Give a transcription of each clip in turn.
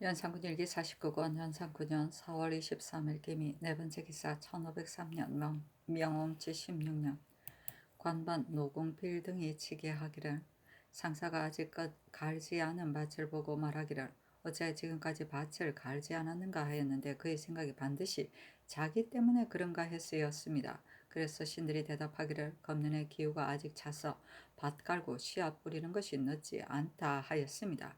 연산군 일기 49권 연산군년 4월 23일 기미 네 번째 기사 1503년 명옹치 16년 관반 노공 빌등이 치게하기를 상사가 아직껏 갈지 않은 밭을 보고 말하기를 어째 지금까지 밭을 갈지 않았는가 하였는데 그의 생각이 반드시 자기 때문에 그런가 했으였습니다. 그래서 신들이 대답하기를 검년의 기후가 아직 차서 밭 갈고 씨앗 뿌리는 것이 늦지 않다 하였습니다.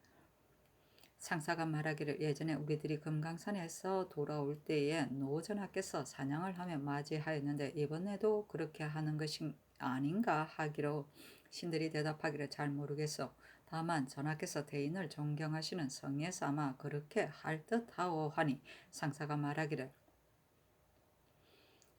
상사가 말하기를 예전에 우리들이 금강산에서 돌아올 때에 노전하께서 사냥을 하며 맞이하였는데 이번에도 그렇게 하는 것이 아닌가 하기로 신들이 대답하기를 잘 모르겠어. 다만 전하께서 대인을 존경하시는 성에서 아마 그렇게 할 듯하오 하니 상사가 말하기를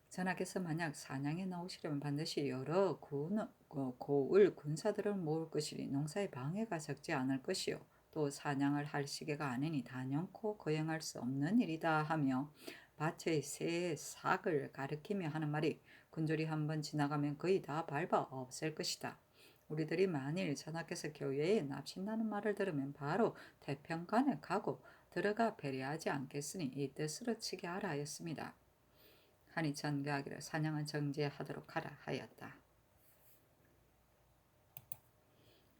전하께서 만약 사냥에 나오시려면 반드시 여러 고을 군사들을 모을 것이니 농사에 방해가 적지 않을 것이요. 또 사냥을 할 시기가 아니니 단연코 거행할 수 없는 일이다 하며 밭의 새 삭을 가리키며 하는 말이 군졸이 한번 지나가면 거의 다 밟아 없앨 것이다. 우리들이 만일 전하께서 교회에 납신다는 말을 들으면 바로 태평관에 가고 들어가 배려하지 않겠으니 이 뜻으로 치게 하라 하였습니다. 하니 전교하기를 사냥은 정지하도록 하라 하였다.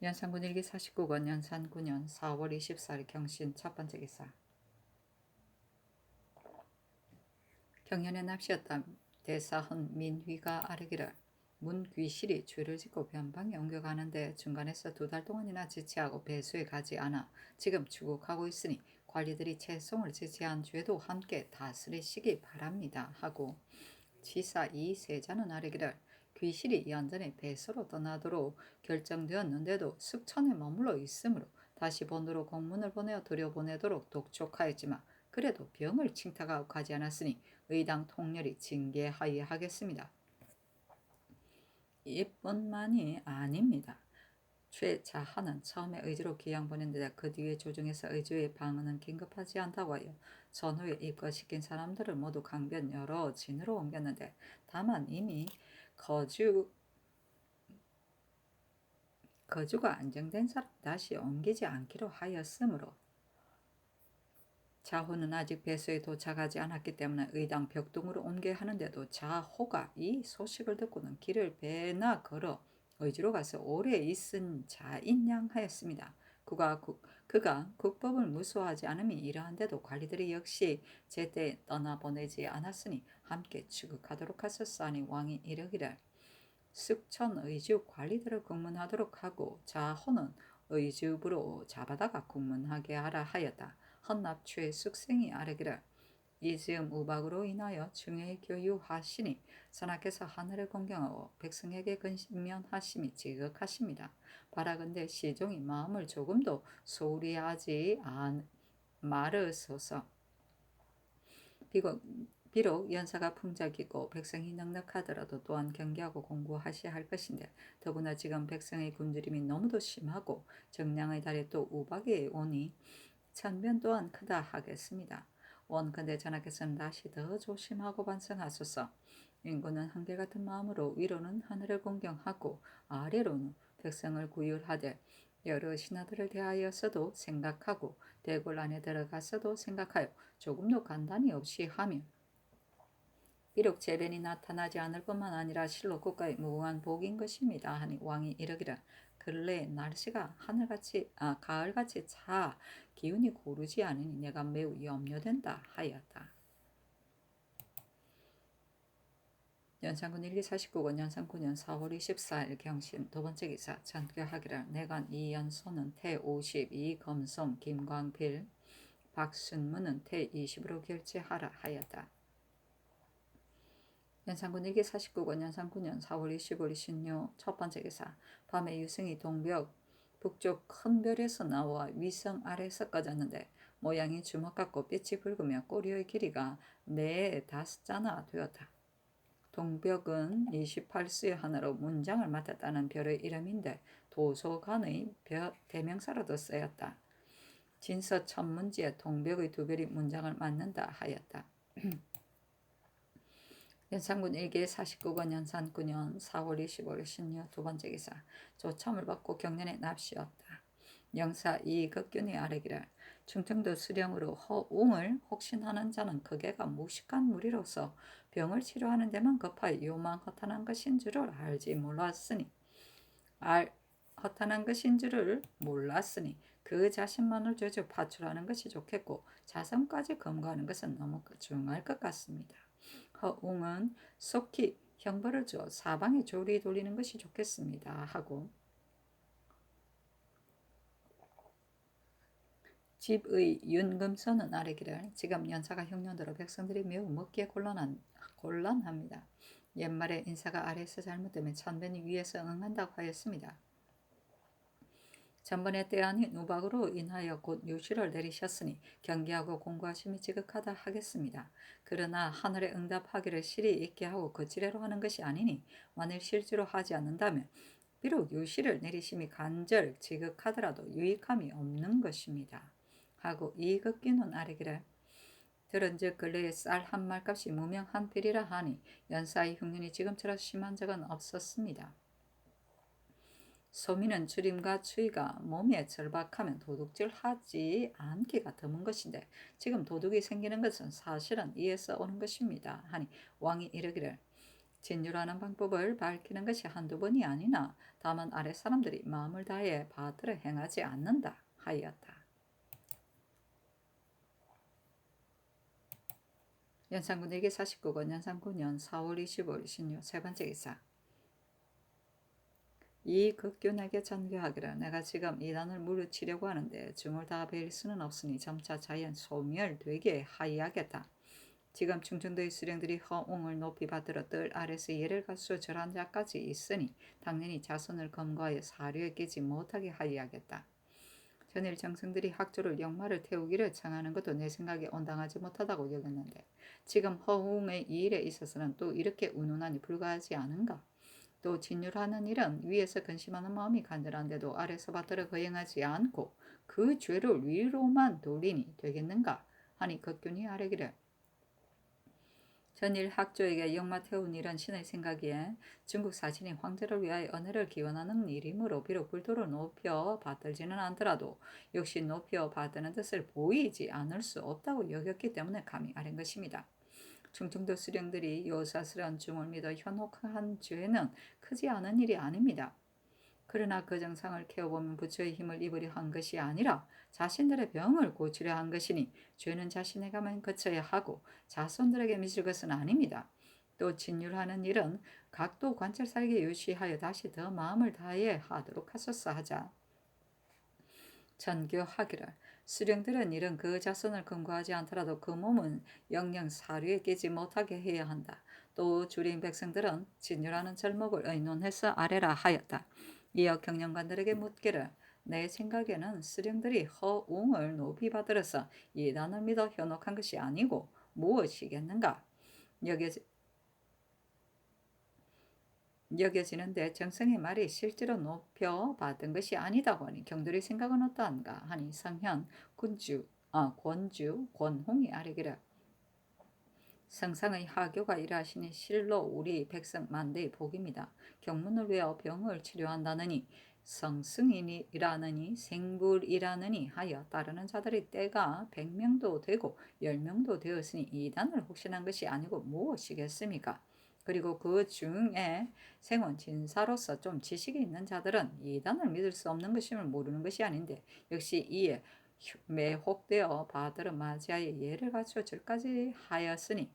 연산군 일기 49권 연산 9년 4월 24일 경신 첫 번째 기사 경연의 납시였다. 대사헌 민휘가 아르기를 문귀실이 죄를 짓고 변방에 옮겨가는데 중간에서 2달 동안이나 지체하고 배수에 가지 않아 지금 추국하고 있으니 관리들이 채송을 지체한 죄도 함께 다스리시기 바랍니다 하고 지사 이 세자는 아르기를 귀실이 연전에 배수로 떠나도록 결정되었는데도 숙천에 머물러 있으므로 다시 본으로 공문을 보내어 들여보내도록 독촉하였지만 그래도 병을 칭타하고 가지 않았으니 의당 통렬히 징계하여 하겠습니다. 이뿐만이 아닙니다. 최자하는 처음에 의주로 기양 보냈는데 그 뒤에 조정에서 의주의 방언은 긴급하지 않다고 하여 전후에 입거시킨 사람들을 모두 강변 여러 진으로 옮겼는데 다만 이미 거주가 안정된 사람 다시 옮기지 않기로 하였으므로 자호는 아직 배수에 도착하지 않았기 때문에 의당 벽동으로 옮겨야 하는데도 자호가 이 소식을 듣고는 길을 배나 걸어 의주로 가서 오래 있은 자인 양 하였습니다. 그가 국법을 무수하지 않음이 이러한데도 관리들이 역시 제때 떠나보내지 않았으니 함께 추국하도록 하셨사니 왕이 이르기를 숙천 의주 관리들을 국문하도록 하고 자호는 의주부로 잡아다가 국문하게 하라 하였다. 헌납추의 숙생이 아르기를 이 즈음 우박으로 인하여 중에 교유하시니 선하께서 하늘을 공경하고 백성에게 근면하심이 지극하십니다. 바라건대 시종이 마음을 조금도 소홀히 하지 말으소서. 비록 연사가 풍작이고 백성이 넉넉하더라도 또한 경계하고 공부하셔야 할 것인데 더구나 지금 백성의 굶주림이 너무도 심하고 정량의 달에 또 우박이 오니 천변 또한 크다 하겠습니다. 원컨대 전하께서는 다시 더 조심하고 반성하소서. 인구는 한결같은 마음으로 위로는 하늘을 공경하고 아래로는 백성을 구휼하되 여러 신하들을 대하여서도 생각하고 대궐 안에 들어가서도 생각하여 조금도 간단히 없이 하며 비록 재변이 나타나지 않을 뿐만 아니라 실로 국가의 무궁한 복인 것입니다. 하니 왕이 이르기를 근래 날씨가 가을같이 차 기운이 고르지 않으니 내가 매우 염려된다 하였다. 연산군 일기 49권 연산 9년 4월 24일 경신 두 번째 기사 전교하기를 내간 이연소는 태 50, 이검송, 김광필, 박순문은 태 20으로 결제하라 하였다. 연산군 일기 49권 연산 9년 4월 25일 26 첫 번째 기사 밤에 유승이 동벽 북쪽 큰 별에서 나와 위성 아래에서 꺼졌는데 모양이 주먹 같고 빛이 붉으며 꼬리의 길이가 4~5자나 되었다. 동벽은 28수의 하나로 문장을 맡았다는 별의 이름인데 도서관의 대명사로도 쓰였다. 진서 천문지에 동벽의 2별이 문장을 맡는다 하였다. 연산군 일기 49권 연산 9년 4월 25일 신유 두 번째 기사 조참을 받고 경련에 납시었다. 영사 이극균이 아뢰기를 충청도 수령으로 허웅을 혹신하는 자는 그게가 무식한 무리로서 병을 치료하는 데만 급하여 요만 허탄한 것인 줄을 알지 몰랐으니 허탄한 것인 줄을 몰랐으니 그 자신만을 죄주 파출하는 것이 좋겠고 자선까지 검거하는 것은 너무 중할 것 같습니다. 허웅은 속히 형벌을 주어 사방에 조리 돌리는 것이 좋겠습니다 하고 집의 윤금선은 아뢰기를 지금 연사가 흉년들어 백성들이 매우 먹기에 곤란합니다. 옛말에 인사가 아래에서 잘못되면 천변이 위에서 응한다고 하였습니다. 전번에 때 아닌 우박으로 인하여 곧 유시를 내리셨으니 경계하고 공고하심이 지극하다 하겠습니다. 그러나 하늘에 응답하기를 실이 있게 하고 거지레로 하는 것이 아니니 만일 실제로 하지 않는다면 비록 유시를 내리심이 간절 지극하더라도 유익함이 없는 것입니다. 하고 이극기는 아뢰기를 들은즉 근래에 쌀 한 말값이 무명 한 필이라 하니 연사의 흉년이 지금처럼 심한 적은 없었습니다. 소민은 주림과 추위가 몸에 절박하면 도둑질 하지 않기가 드문 것인데 지금 도둑이 생기는 것은 사실은 이에서 오는 것입니다. 하니 왕이 이르기를 진율하는 방법을 밝히는 것이 한두 번이 아니나 다만 아래 사람들이 마음을 다해 받들어 행하지 않는다 하였다. 연산군에게 49권 연산 9년 4월 25일 신유 세 번째 기사 이 극균에게 전교하기를 내가 지금 이단을 무르치려고 하는데 중을 다 베일 수는 없으니 점차 자연 소멸되게 하여야겠다. 지금 충청도의 수령들이 허웅을 높이 받들어 뜰 아래서 예를 갖추어 절한 자까지 있으니 당연히 자손을 검거하여 사료에 끼지 못하게 하여야겠다. 전일 정승들이 학조를 역마를 태우기를 청하는 것도 내 생각에 온당하지 못하다고 여겼는데 지금 허웅의 이 일에 있어서는 또 이렇게 운운하니 불가하지 않은가? 또 진율하는 일은 위에서 근심하는 마음이 간절한데도 아래서 받들어 거행하지 않고 그 죄를 위로만 돌리니 되겠는가 하니 극균이 아뢰기를 전일 학조에게 역마 태운 일은 신의 생각이에 중국 사신이 황제를 위하여 은혜를 기원하는 일이므로 비록 불도를 높여 받들지는 않더라도 역시 높여 받드는 뜻을 보이지 않을 수 없다고 여겼기 때문에 감히 아뢰는 것입니다. 충청도 수령들이 요사스런 중을 믿어 현혹한 죄는 크지 않은 일이 아닙니다. 그러나 그 정상을 캐어보면 부처의 힘을 입으려 한 것이 아니라 자신들의 병을 고치려 한 것이니 죄는 자신에게만 거쳐야 하고 자손들에게 미칠 것은 아닙니다. 또 진율하는 일은 각도 관찰사에게 유시하여 다시 더 마음을 다해 하도록 하소서 하자. 전교하기를 수령들은 일은 그 자손을 금고하지 않더라도 그 몸은 영영 사류에 끼지 못하게 해야 한다. 또 주린 백성들은 진율하는 절목을 의논해서 아래라 하였다. 이어 경영관들에게 묻기를 내 생각에는 수령들이 허웅을 높이 받들어서 이단을 믿어 현혹한 것이 아니고 무엇이겠는가? 여겨지는데 정성의 말이 실제로 높여 받은 것이 아니다고 하니 경들의 생각은 어떠한가 하니 성현 권주 권홍이 아뢰기를 성상의 하교가 일하시니 실로 우리 백성 만대의 복입니다. 경문을 외워 병을 치료한다느니 성승이라느니 생불이라느니 하여 따르는 자들의 때가 100명도 되고 10명도 되었으니 이단을 혹신한 것이 아니고 무엇이겠습니까? 그리고 그 중에 생원 진사로서 좀 지식이 있는 자들은 이단을 믿을 수 없는 것임을 모르는 것이 아닌데 역시 이에 매혹되어 바들을 맞이하여 예를 갖추어 절까지 하였으니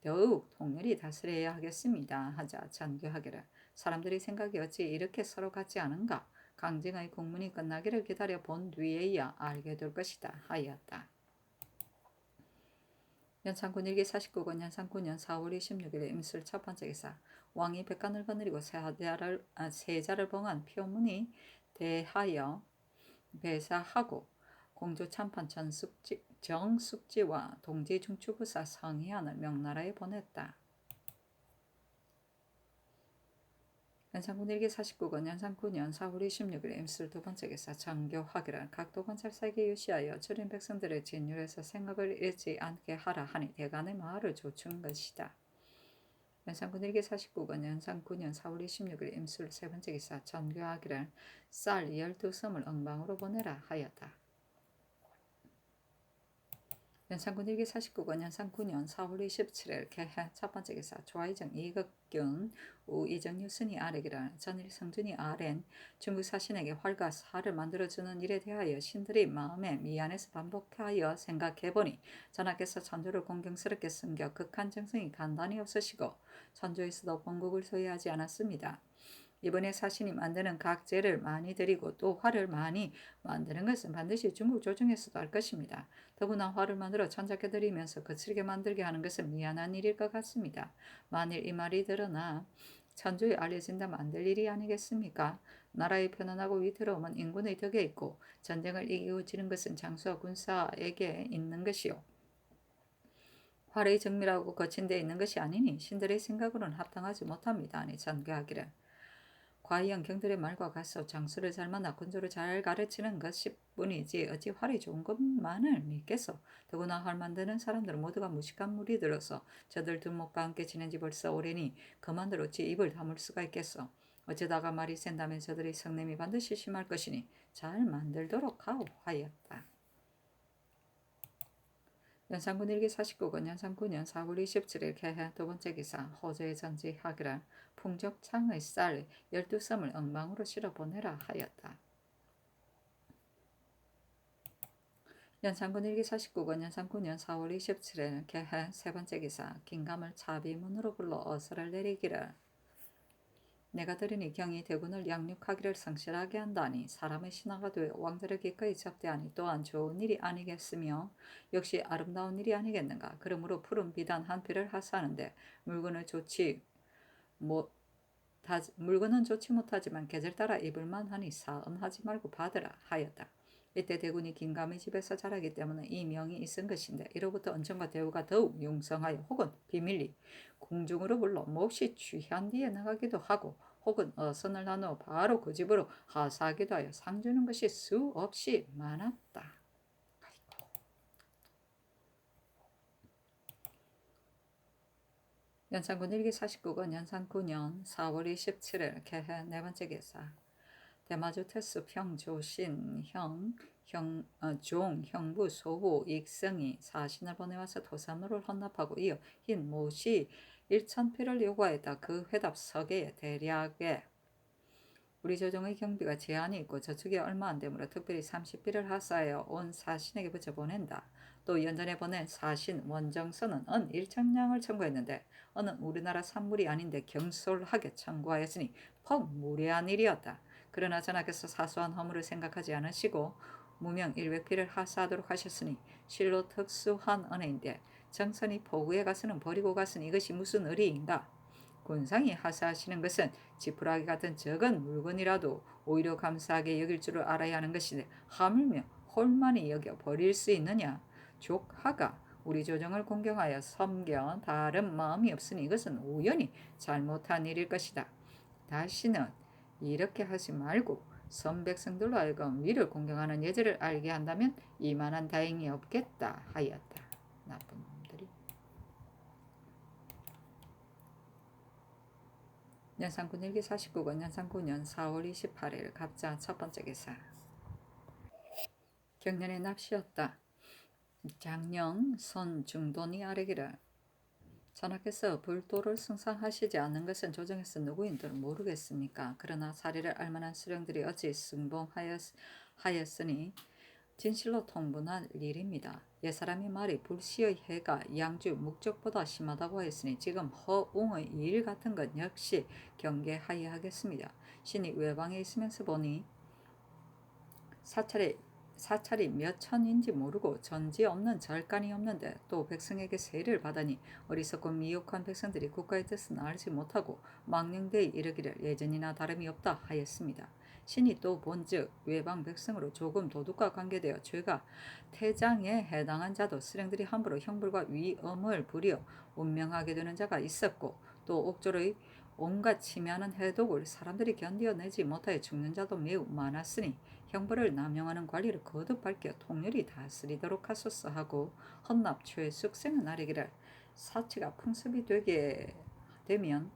더욱 통렬히 다스려야 하겠습니다. 하자 전교하기를 사람들이 생각이 어찌 이렇게 서로 같지 않은가? 강쟁의 국문이 끝나기를 기다려 본 뒤에야 알게 될 것이다 하였다. 연산군 일기 49권 연산 9년 4월 26일 임술 첫 번째 기사 왕이 백관을 거느리고 세자를 봉한 표문이 대하여 배사하고 공조 참판 정숙지와 동지 중추부사 성희안을 명나라에 보냈다. 연산군 일기 49권 연산 9년 4월 26일 임술 두 번째 기사 정교하기를 각도 관찰사에게 유시하여 주린 백성들의 진율에서 생각을 잃지 않게 하라 하니 대간의 마을을 조춘 것이다. 연산군 일기 49권 연산 9년 4월 26일 임술 세 번째 기사 정교하기를 쌀 12섬을 응방으로 보내라 하였다. 연산군 일기 49권 연산 9년 4월 27일 개해 첫 번째 기사 조아이정 이극균 우 이정유 순이 아래기를 전일 성준이 아랜 중국 사신에게 활과 살을 만들어주는 일에 대하여 신들이 마음에 미안해서 반복하여 생각해보니 전하께서 천조를 공경스럽게 숨겨 극한 정성이 간단히 없으시고 천조에서도 본국을 소유하지 않았습니다. 이번에 사신이 만드는 각재를 많이 들이고 또 활을 많이 만드는 것은 반드시 중국 조정에서도 할 것입니다. 더구나 활을 만들어 천작해 드리면서 거칠게 만들게 하는 것은 미안한 일일 것 같습니다. 만일 이 말이 드러나 천주에 알려진다면 안 될 일이 아니겠습니까? 나라의 편안하고 위태로움은 인군의 덕에 있고 전쟁을 이기고 지는 것은 장수와 군사에게 있는 것이요. 활의 정밀하고 거친 데 있는 것이 아니니 신들의 생각으로는 합당하지 못합니다. 아니 전개하기를. 과연 경들의 말과 같소 장수를 잘 만나 군주를 잘 가르치는 것이 뿐이지 어찌 활이 좋은 것만을 믿겠소. 더구나 활 만드는 사람들은 모두가 무식한 무리들어서 저들 두목과 함께 지낸 지 벌써 오래니 그만들 어찌 입을 다물 수가 있겠소. 어쩌다가 말이 샌다면 저들의 성냄이 반드시 심할 것이니 잘 만들도록 하오 하였다. 연산군 일기 49권 연산 9년 4월 27일 개해 두 번째 기사 호조의 전지하기라 풍족창의 쌀 12섬을 엉망으로 실어 보내라 하였다. 연산군 일기 49권 연산 9년 4월 27일 개해 세 번째 기사 긴감을 차비문으로 불러 어서를 내리기를 내가 들으니 경이 대군을 양육하기를 성실하게 한다니 사람의 신하가 되어 왕들을 기꺼이 접대하니 또한 좋은 일이 아니겠으며 역시 아름다운 일이 아니겠는가. 그러므로 푸른 비단 한 필을 하사하는데 물건은 좋지 못하지만 계절 따라 입을만 하니 사음하지 말고 받으라 하였다. 이때 대군이 긴감의 집에서 자라기 때문에 이 명이 있은 것인데 이로부터 은총과 대우가 더욱 융성하여 혹은 비밀리 궁중으로 불러 몹시 취한 뒤에 나가기도 하고 혹은 어선을 나누어 바로 그 집으로 하사하기도 하여 상 주는 것이 수없이 많았다. 연산군 일기 49권 연산 9년 4월 27일 개해 네 번째 기사 대마주 태수 평조신 종 형부 소후 익성이 사신을 보내와서 도산로를 헌납하고 이어 흰 모시 1,000피를 요구하였다. 그 회답 서계에 대략에 우리 조정의 경비가 제한이 있고 저축이 얼마 안 되므로 특별히 30피를 하사하여 온 사신에게 붙여 보낸다. 또 연전에 보낸 사신 원정선은 은 1,000냥을 청구했는데 은은 우리나라 산물이 아닌데 경솔하게 청구하였으니 퍽 무례한 일이었다. 그러나 전하께서 사소한 허물을 생각하지 않으시고 무명 100피를 하사하도록 하셨으니 실로 특수한 은혜인데 정선이 포구에 가서는 버리고 갔으니 이것이 무슨 의리인가. 군상이 하사하시는 것은 지푸라기 같은 적은 물건이라도 오히려 감사하게 여길 줄을 알아야 하는 것인데 하물며 홀만히 여겨 버릴 수 있느냐. 족하가 우리 조정을 공경하여 섬겨 다른 마음이 없으니 이것은 우연히 잘못한 일일 것이다. 다시는 이렇게 하지 말고 선백성들로 하여금 위를 공경하는 예절을 알게 한다면 이만한 다행이 없겠다 하였다. 나쁜 놈들이. 연산군 일기 49권 연산 9년 4월 28일 갑자 첫 번째 기사 경년의 납시였다. 작년 선 중돈이 아래기를 전하께서 불도를 승상하시지 않는 것은 조정에서 누구인들 모르겠습니까? 그러나 사리를 알만한 수령들이 어찌 승봉하였으니 진실로 통분할 일입니다. 옛사람이 말이 불시의 해가 양주 묵적보다 심하다고 했으니 지금 허웅의 일 같은 것 역시 경계하여야 하겠습니다. 신이 외방에 있으면서 보니 사찰이 몇 천인지 모르고 전지 없는 절간이 없는데 또 백성에게 세를 받으니 어리석고 미혹한 백성들이 국가의 뜻은 알지 못하고 망령되이 이르기를 예전이나 다름이 없다 하였습니다. 신이 또 본즉 외방 백성으로 조금 도둑과 관계되어 죄가 태장에 해당한 자도 수령들이 함부로 형벌과 위엄을 부려 운명하게 되는 자가 있었고 또 옥졸의 온갖 침해하는 해독을 사람들이 견디어내지 못하여 죽는 자도 매우 많았으니 형벌을 남용하는 관리를 거듭 밝혀 통렬히 다스리도록 하소서 하고 헌납 최숙생은 아래기를 사치가 풍습이 되게 되면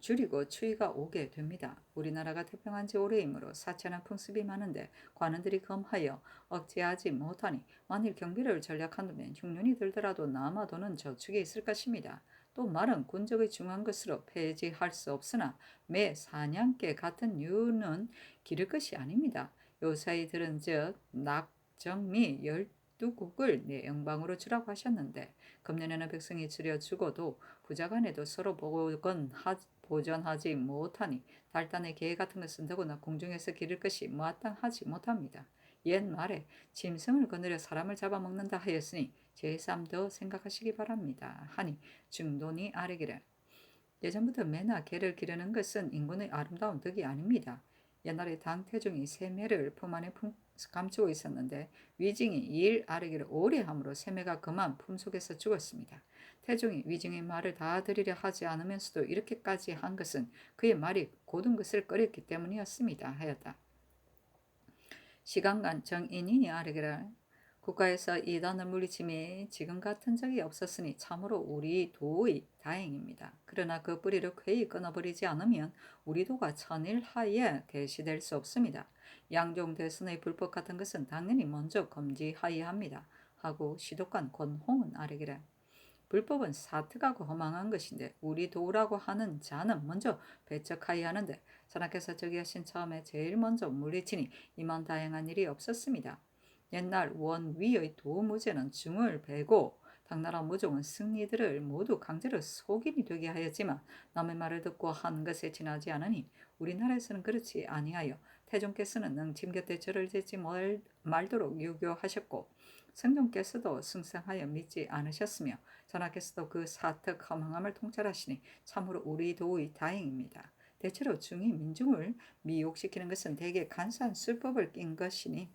줄이고 추위가 오게 됩니다. 우리나라가 태평한 지 오래이므로 사치하는 풍습이 많은데 관원들이 검하여 억제하지 못하니 만일 경비를 전략한다면 흉년이 들더라도 남아도는 저축이 있을 것입니다. 또 말은 군적의 중요한 것으로 폐지할 수 없으나 매 사냥개 같은 유는 기를 것이 아닙니다. 요사이 들은 즉 낙정미 12국을 내 영방으로 주라고 하셨는데 금년에는 백성이 줄여 주고도 부자간에도 서로 보전하지 못하니 달단의 계획 같은 것은 더구나 궁중에서 기를 것이 마땅하지 못합니다. 옛말에 짐승을 거느려 사람을 잡아먹는다 하였으니 제3도 생각하시기 바랍니다. 하니 중돈이 아뢰기를 예전부터 매나 개를 기르는 것은 인간의 아름다운 덕이 아닙니다. 옛날에 당태종이 세매를 품 안에 감추고 있었는데 위징이 이일 아뢰기를 오래 함으로 세매가 그만 품 속에서 죽었습니다. 태종이 위징의 말을 다 들으려 하지 않으면서도 이렇게까지 한 것은 그의 말이 고든 것을 꺼렸기 때문이었습니다. 하였다. 시간간 정인인이 아뢰기를 국가에서 이단을 물리침이 지금 같은 적이 없었으니 참으로 우리 도의 다행입니다. 그러나 그 뿌리를 쾌히 끊어버리지 않으면 우리 도가 천일하에 개시될 수 없습니다. 양종대선의 불법 같은 것은 당연히 먼저 금지하여야 합니다. 하고 시독관 권홍은 아뢰기를 불법은 사특하고 허망한 것인데 우리 도라고 하는 자는 먼저 배척하여야 하는데 전하께서 저기 하신 처음에 제일 먼저 물리치니 이만 다행한 일이 없었습니다. 옛날 원위의 도무제는 중을 베고 당나라 무종은 승리들을 모두 강제로 속인이 되게 하였지만 남의 말을 듣고 한 것에 지나지 않으니 우리나라에서는 그렇지 아니하여 태종께서는 능침 곁에 절을 짓지 말도록 유교하셨고 성종께서도 승상하여 믿지 않으셨으며 전하께서도 그 사특 허망함을 통찰하시니 참으로 우리 도의 다행입니다. 대체로 중이 민중을 미혹시키는 것은 대개 간사한 술법을 낀 것이니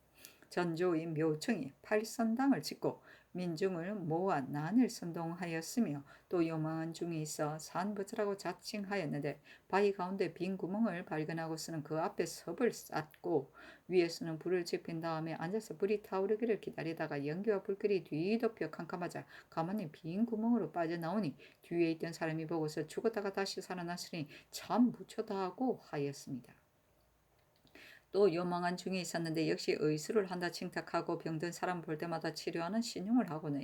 전조의 묘청이 팔선당을 짓고 민중을 모아 난을 선동하였으며 또 요망한 중이 있어 산부처라고 자칭하였는데 바위 가운데 빈 구멍을 발견하고서는 그 앞에 섭을 쌓고 위에서는 불을 지핀 다음에 앉아서 불이 타오르기를 기다리다가 연기와 불길이 뒤덮여 캄캄하자 가만히 빈 구멍으로 빠져나오니 뒤에 있던 사람이 보고서 죽었다가 다시 살아났으니 참 무초다하고 하였습니다. 또 요망한 중이 있었는데 역시 의술을 한다 칭탁하고 병든 사람 볼 때마다 치료하는 신용을 하고는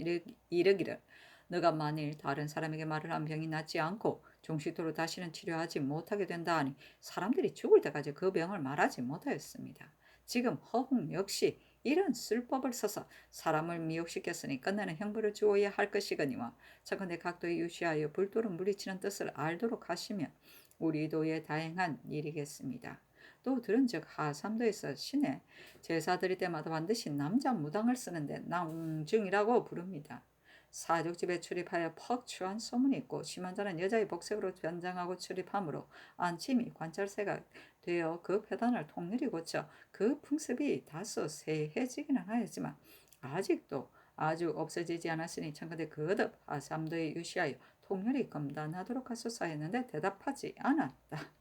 이르기를 너가 만일 다른 사람에게 말을 한 병이 낫지 않고 종식도로 다시는 치료하지 못하게 된다 하니 사람들이 죽을 때까지 그 병을 말하지 못하였습니다. 지금 허홍 역시 이런 술법을 써서 사람을 미혹시켰으니 끝내는 형벌을 주어야 할 것이거니와 차근대 각도에 유시하여 불도를 물리치는 뜻을 알도록 하시면 우리 도에 다행한 일이겠습니다. 또 들은즉 하삼도에서 신에 제사 드릴 때마다 반드시 남자 무당을 쓰는데 낭중이라고 부릅니다. 사족집에 출입하여 퍽 취한 소문이 있고 심한 자는 여자의 복색으로 변장하고 출입하므로 안침이 관찰세가 되어 그 폐단을 통일이 고쳐 그 풍습이 다소 세해지기는 하였지만 아직도 아주 없어지지 않았으니 청컨대 거듭 하삼도에 유시하여 통렬히 검단하도록 하소서 했는데 대답하지 않았다.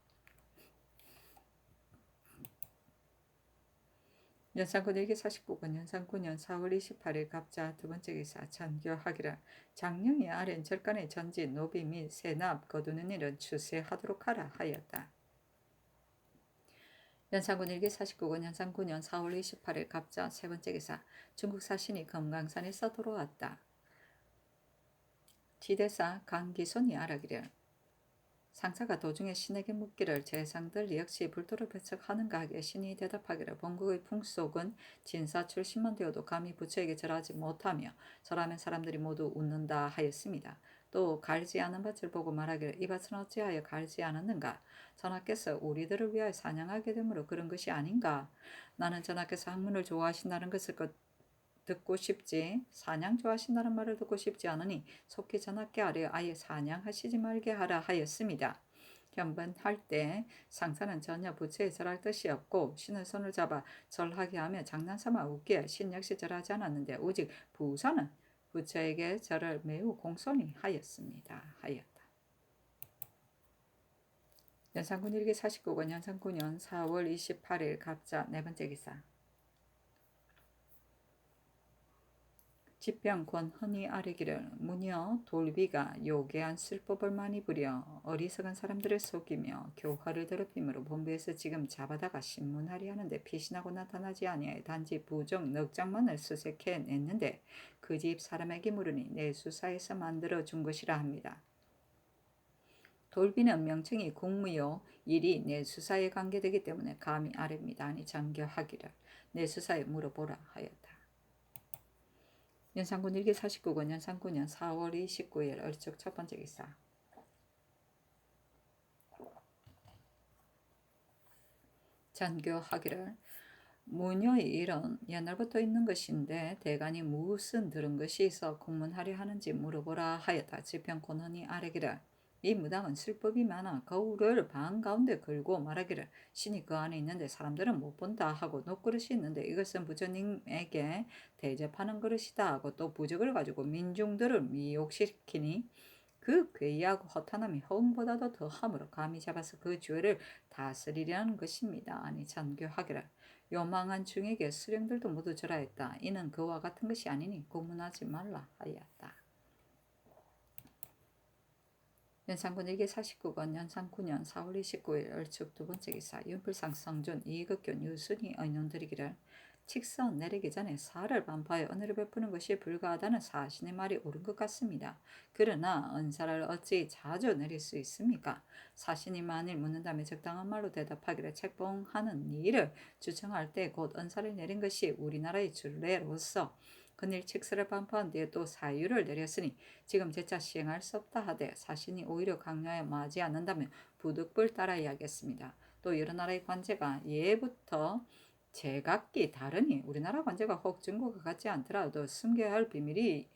연산군 일기 49권 연산군년 4월 28일 갑자 두 번째 기사 전교하기를 장령이 아랜 절간의 전지 노비 및 세납 거두는 일은 추세하도록 하라 하였다. 연산군 일기 49권 연산군년 4월 28일 갑자 세 번째 기사 중국 사신이 금강산에서 돌아왔다. 지대사 강기손이 아뢰기를 상사가 도중에 신에게 묻기를 재상들 역시 불도를 배척하는가 하기에 신이 대답하기를 본국의 풍속은 진사 출신만 되어도 감히 부처에게 절하지 못하며 절하면 사람들이 모두 웃는다 하였습니다. 또 갈지 않은 밭을 보고 말하기를 이 밭은 어찌하여 갈지 않았는가? 전하께서 우리들을 위하여 사냥하게 되므로 그런 것이 아닌가? 나는 전하께서 학문을 좋아하신다는 것을 듣고 싶지 사냥 좋아하신다는 말을 듣고 싶지 않으니 속히 전하께 아뢰어 아예 사냥하시지 말게 하라 하였습니다. 견번할 때 상사는 전혀 부처에 절할 뜻이 없고 신의 손을 잡아 절하게 하며 장난삼아 웃기에 신 역시 절하지 않았는데 오직 부사는 부처에게 절을 매우 공손히 하였습니다. 하였다. 연산군 일기 49권 연산군년 4월 28일 갑자 네 번째 기사 지병권 흔히 아뢰기를 무녀 돌비가 요괴한 술법을 많이 부려 어리석은 사람들을 속이며 교화를 더럽힘으로 본부에서 지금 잡아다가 신문하리 하는데 피신하고 나타나지 아니하여 단지 부정 넉 장만을 수색해냈는데 그 집 사람에게 물으니 내 수사에서 만들어준 것이라 합니다. 돌비는 명칭이 국무요 일이 내 수사에 관계되기 때문에 감히 아뢰입니다. 아니 장교하기를 내 수사에 물어보라 하였다. 연산군 일기 49권 연산 9년 4월 29일 얼죽 첫 번째 기사. 장교하기를 무녀의 일은 옛날부터 있는 것인데 대간이 무슨 들은 것이 있어 공문하려 하는지 물어보라 하였다. 지평권헌이 아뢰기를 이 무당은 술법이 많아 거울을 방 가운데 걸고 말하기를 신이 그 안에 있는데 사람들은 못 본다 하고 녹그릇이 있는데 이것은 부처님에게 대접하는 그릇이다 하고 또 부적을 가지고 민중들을 미혹시키니 그 괴이하고 허탄함이 허음보다도 더함으로 감히 잡아서 그 죄를 다스리려는 것입니다. 아니 전교하기를 요망한 중에게 수령들도 모두 절하였다. 이는 그와 같은 것이 아니니 고문하지 말라 하였다. 연산군 일기 49권 연산 9년 4월 29일 얼축 두 번째 기사. 윤필상 성준 이극균 유순이 의논드리기를 칙선 내리기 전에 사를 반파해 은혜를 베푸는 것이 불가하다는 사신의 말이 옳은 것 같습니다. 그러나 은사를 어찌 자주 내릴 수 있습니까? 사신이 만일 묻는다면 적당한 말로 대답하기를 책봉하는 일을 주청할 때 곧 은사를 내린 것이 우리나라의 주례로서 그일 칙서를 반포한 뒤에 또 사유를 내렸으니 지금 재차 시행할 수 없다 하되 사신이 오히려 강요하여 마지 않는다면 부득불 따라야겠습니다. 또 여러 나라의 관제가 예부터 제각기 다르니 우리나라 관제가 혹 중국과 같지 않더라도 숨겨야 할 비밀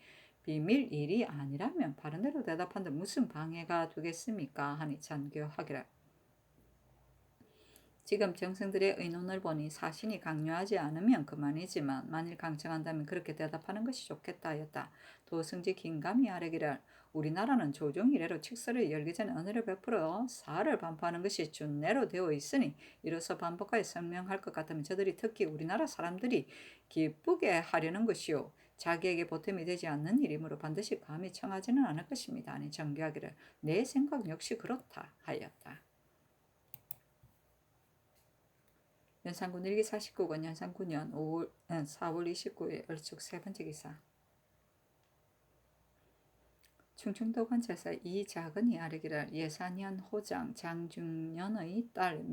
일이 아니라면 바른대로 대답한데 무슨 방해가 되겠습니까? 하니 전교하기를 지금 정승들의 의논을 보니 사신이 강요하지 않으면 그만이지만 만일 강청한다면 그렇게 대답하는 것이 좋겠다 하였다. 도승지 긴감히 아뢰기를 우리나라는 조정 이래로 칙서를 열기 전에 은혜를 베풀어 사를 반포하는 것이 준례로 되어 있으니 이로써 반복하여 설명할 것 같으면 저들이 특히 우리나라 사람들이 기쁘게 하려는 것이요 자기에게 보탬이 되지 않는 일이므로 반드시 감히 청하지는 않을 것입니다. 아니 정교하기를 내 생각 역시 그렇다 하였다. 연산군 일기 49권 연산 9년 4월 29일 얼축 세 번째 기사. 충청도 관찰사 이작은이 아뢰기를 예산년 호장 장중년의 딸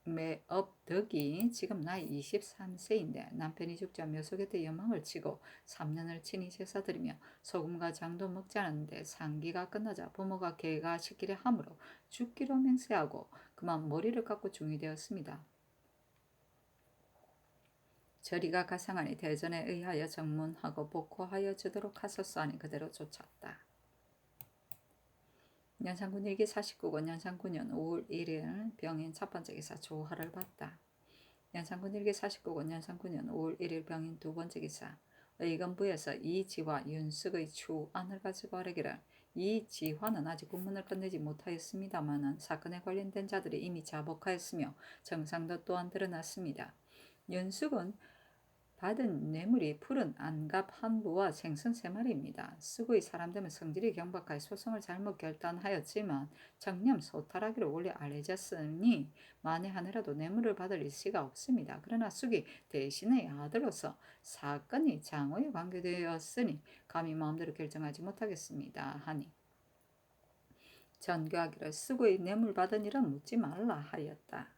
매업덕이 지금 나이 23세인데 남편이 죽자 묘소 곁에 여망을 치고 3년을 친히 제사드리며 소금과 장도 먹지 않았는데 상기가 끝나자 부모가 개가시키려 하므로 죽기로 맹세하고 그만 머리를 깎고 중이 되었습니다. 저리가 가상하니 대전에 의하여 정문하고 복호하여 주도록 하소서 하니 그대로 쫓았다. 연산군 일기 49권 연산 9년 5월 1일 병인 첫 번째 기사 조화를 봤다. 연산군 일기 49권 연산 9년 5월 1일 병인 두 번째 기사. 의건부에서 이지화 윤숙의 추안을 가지고 아뢰기를 이지화는 아직 국문을 끝내지 못하였습니다마는 사건에 관련된 자들이 이미 자복하였으며 정상도 또한 드러났습니다. 윤숙은 받은 뇌물이 푸른 안갑 한 부와 생선 3마리입니다. 수구의 사람들은 성질이 경박하여 소송을 잘못 결단하였지만 정념 소탈하기로 원래 알려졌으니 만에 하나라도 뇌물을 받을 일시가 없습니다. 그러나 숙이 대신의 아들로서 사건이 장후에 관계되었으니 감히 마음대로 결정하지 못하겠습니다. 하니 전교하기를 수구의 뇌물 받은 일은 묻지 말라 하였다.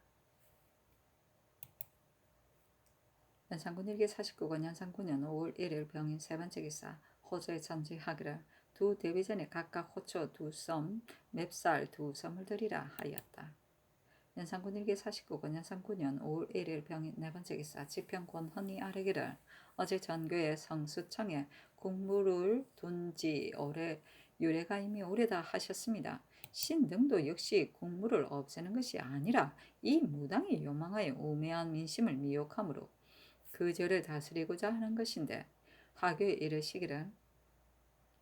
연산군 일기 49권 연산 9년 5월 1일 병인 세 번째 기사. 호주에 전지하기를 두 데뷔전에 각각 호초 2섬 맵쌀 2섬을 드리라 하였다. 연산군 일기 49권 연산 9년 5월 1일 병인 네 번째 기사. 지평권 헌이 아뢰기를 어제 전교의 성수청에 국무를 둔 지 유래가 이미 오래다 하셨습니다. 신등도 역시 국무를 없애는 것이 아니라 이 무당이 요망하여 우매한 민심을 미혹함으로 그 죄를 다스리고자 하는 것인데 하교에 이르시기를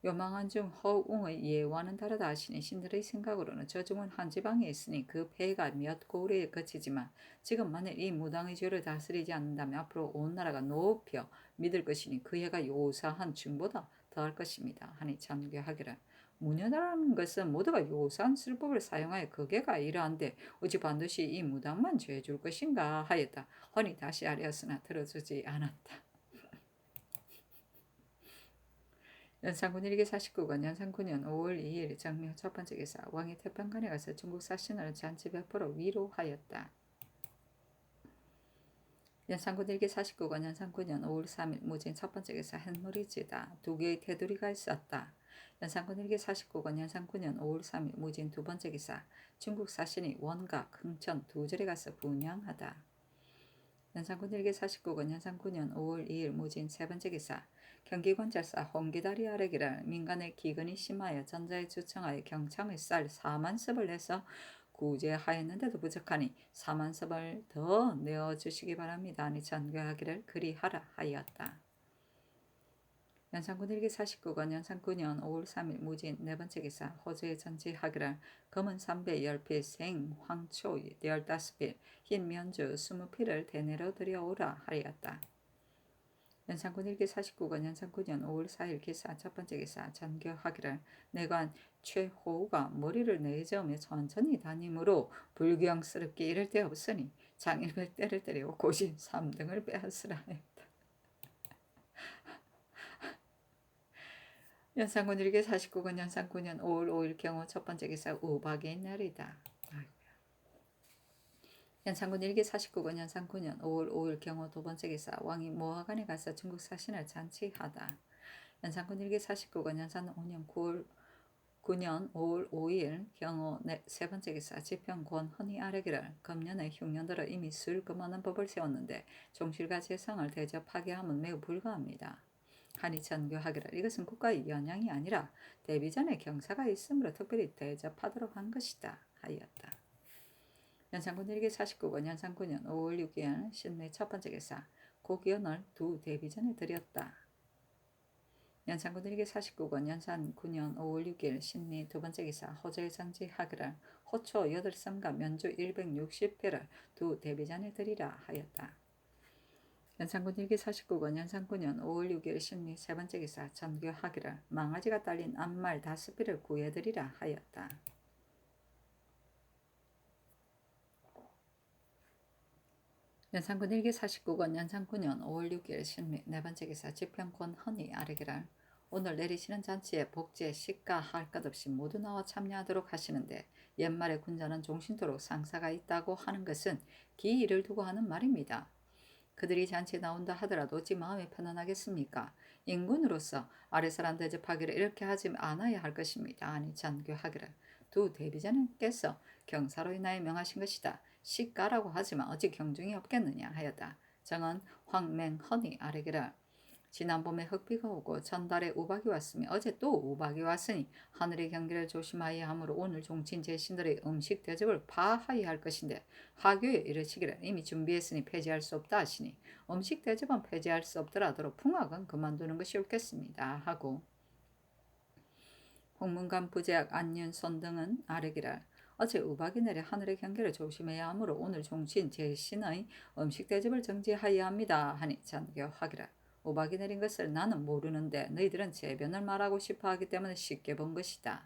요망한 중 허웅의 예와는 다르다 하시니 신들의 생각으로는 저 중은 한 지방에 있으니 그 폐해가 몇 고을에 그치지만 지금 만일 이 무당의 죄를 다스리지 않는다면 앞으로 온 나라가 높여 믿을 것이니 그 해가 요사한 징보다 더할 것입니다. 하니 전개하기를 무녀라는 것은 모두가 요사한 술법을 사용하여 거개가 이러한데 어찌 반드시 이 무당만 죄줄 것인가 하였다. 허니 다시 아뢰었으나 들어주지 않았다. 연산군 일기 49권 연산 9년 5월 2일 정명 첫 번째 기사 왕이 태평간에 가서 중국 사신을 잔치 베풀어 위로하였다. 연산군 일기 49권 연산 9년 5월 3일 무진 첫 번째 기사 햇물이지다. 두 개의 테두리가 있었다. 연산군 일기 49권 연산 9년 5월 3일 무진 두 번째 기사 중국 사신이 원각, 흥천 두 절에 가서 분양하다. 연산군 일기 49권 연산 9년 5월 2일 무진 세 번째 기사 경기관찰사 홍기다리 아래기를 민간의 기근이 심하여 전자에 주청하여 경창의 쌀 4만섭을 내서 구제하였는데도 부족하니 4만섭을 더 내어주시기 바랍니다. 하니 전교하기를 그리하라 하였다. 연산군 일기 49권 연산 9년 5월 3일 무진 네 번째 기사 호주에 전지하기를 검은 삼배 10필 생 황초 15필 흰 면주 20필을 대내로 들여오라 하였다. 연산군 일기 49권 연산 9년 5월 4일 기사 첫 번째 기사 전교하기를 내관 최호우가 머리를 내저으며 천천히 다니므로 불경스럽게 이를 데 없으니 장일을 때를 때리고 고신 3등을 빼앗으라 했다. 연산군 일기 49권 연산 9년 5월 5일 경우 첫 번째 기사 우박의 날이다. 연산군 일기 49권 연산 9년 5월 5일 경우 두 번째 기사 왕이 모하관에 가서 중국 사신을 잔치하다. 연산군 일기 49권 연산 5년 9년 5월 5일 경우 세 번째 기사 지평 권헌이 아래기를 금년의 흉년들어 이미 술금하는 법을 세웠는데 종실과 재성을 대접하게 함은 매우 불가합니다. 하니 전교하기를 이것은 국가의 연양이 아니라 데뷔전에 경사가 있으므로 특별히 대접하도록 한 것이다 하였다. 연산군 일기 49권 연산 9년 5월 6일 신내 첫 번째 기사 고기연을 두 데뷔전에 드렸다. 연산군 일기 49권 연산 9년 5월 6일 신내 두 번째 기사 호주에 전지하기를 호초 8섬과 면주 160회를 두 데뷔전에 드리라 하였다. 연산군 일기 49권 연산 9년 5월 6일 신내 세 번째 기사 전교하기를 망아지가 딸린 암말 5필을 구해드리라 하였다. 연산군 일기 49권 연산 9년 5월 6일 신내 네 번째 기사 지평권 헌이 아래기를 오늘 내리시는 잔치에 복제, 시가 할 것 없이 모두 나와 참여하도록 하시는데 옛말에 군자는 종신토록 상사가 있다고 하는 것은 기일을 두고 하는 말입니다. 그들이 잔치에 나온다 하더라도 어찌 마음이 편안하겠습니까? 인군으로서 아래 사람 대접하기를 이렇게 하지 않아야 할 것입니다. 아니 전교하기를 두 대비자님께서 경사로 인하여 명하신 것이다. 시가라고 하지만 어찌 경중이 없겠느냐 하였다. 정은 황맹헌이 아래기를 지난 봄에 흑비가 오고 전달에 우박이 왔으며 어제 또 우박이 왔으니 하늘의 경계를 조심하여야 하므로 오늘 종친 제신들의 음식 대접을 파하여야 할 것인데 하교에 이르시기를 이미 준비했으니 폐지할 수 없다 하시니 음식 대접은 폐지할 수 없더라도 풍악은 그만두는 것이 옳겠습니다 하고 홍문관 부제학 안윤손 등은 아뢰기를 어제 우박이 내려 하늘의 경계를 조심해야 하므로 오늘 종친 제신의 음식 대접을 정지하여야 합니다 하니 전교하기를 우박이 내린 것을 나는 모르는데 너희들은 재변을 말하고 싶어 하기 때문에 쉽게 본 것이다.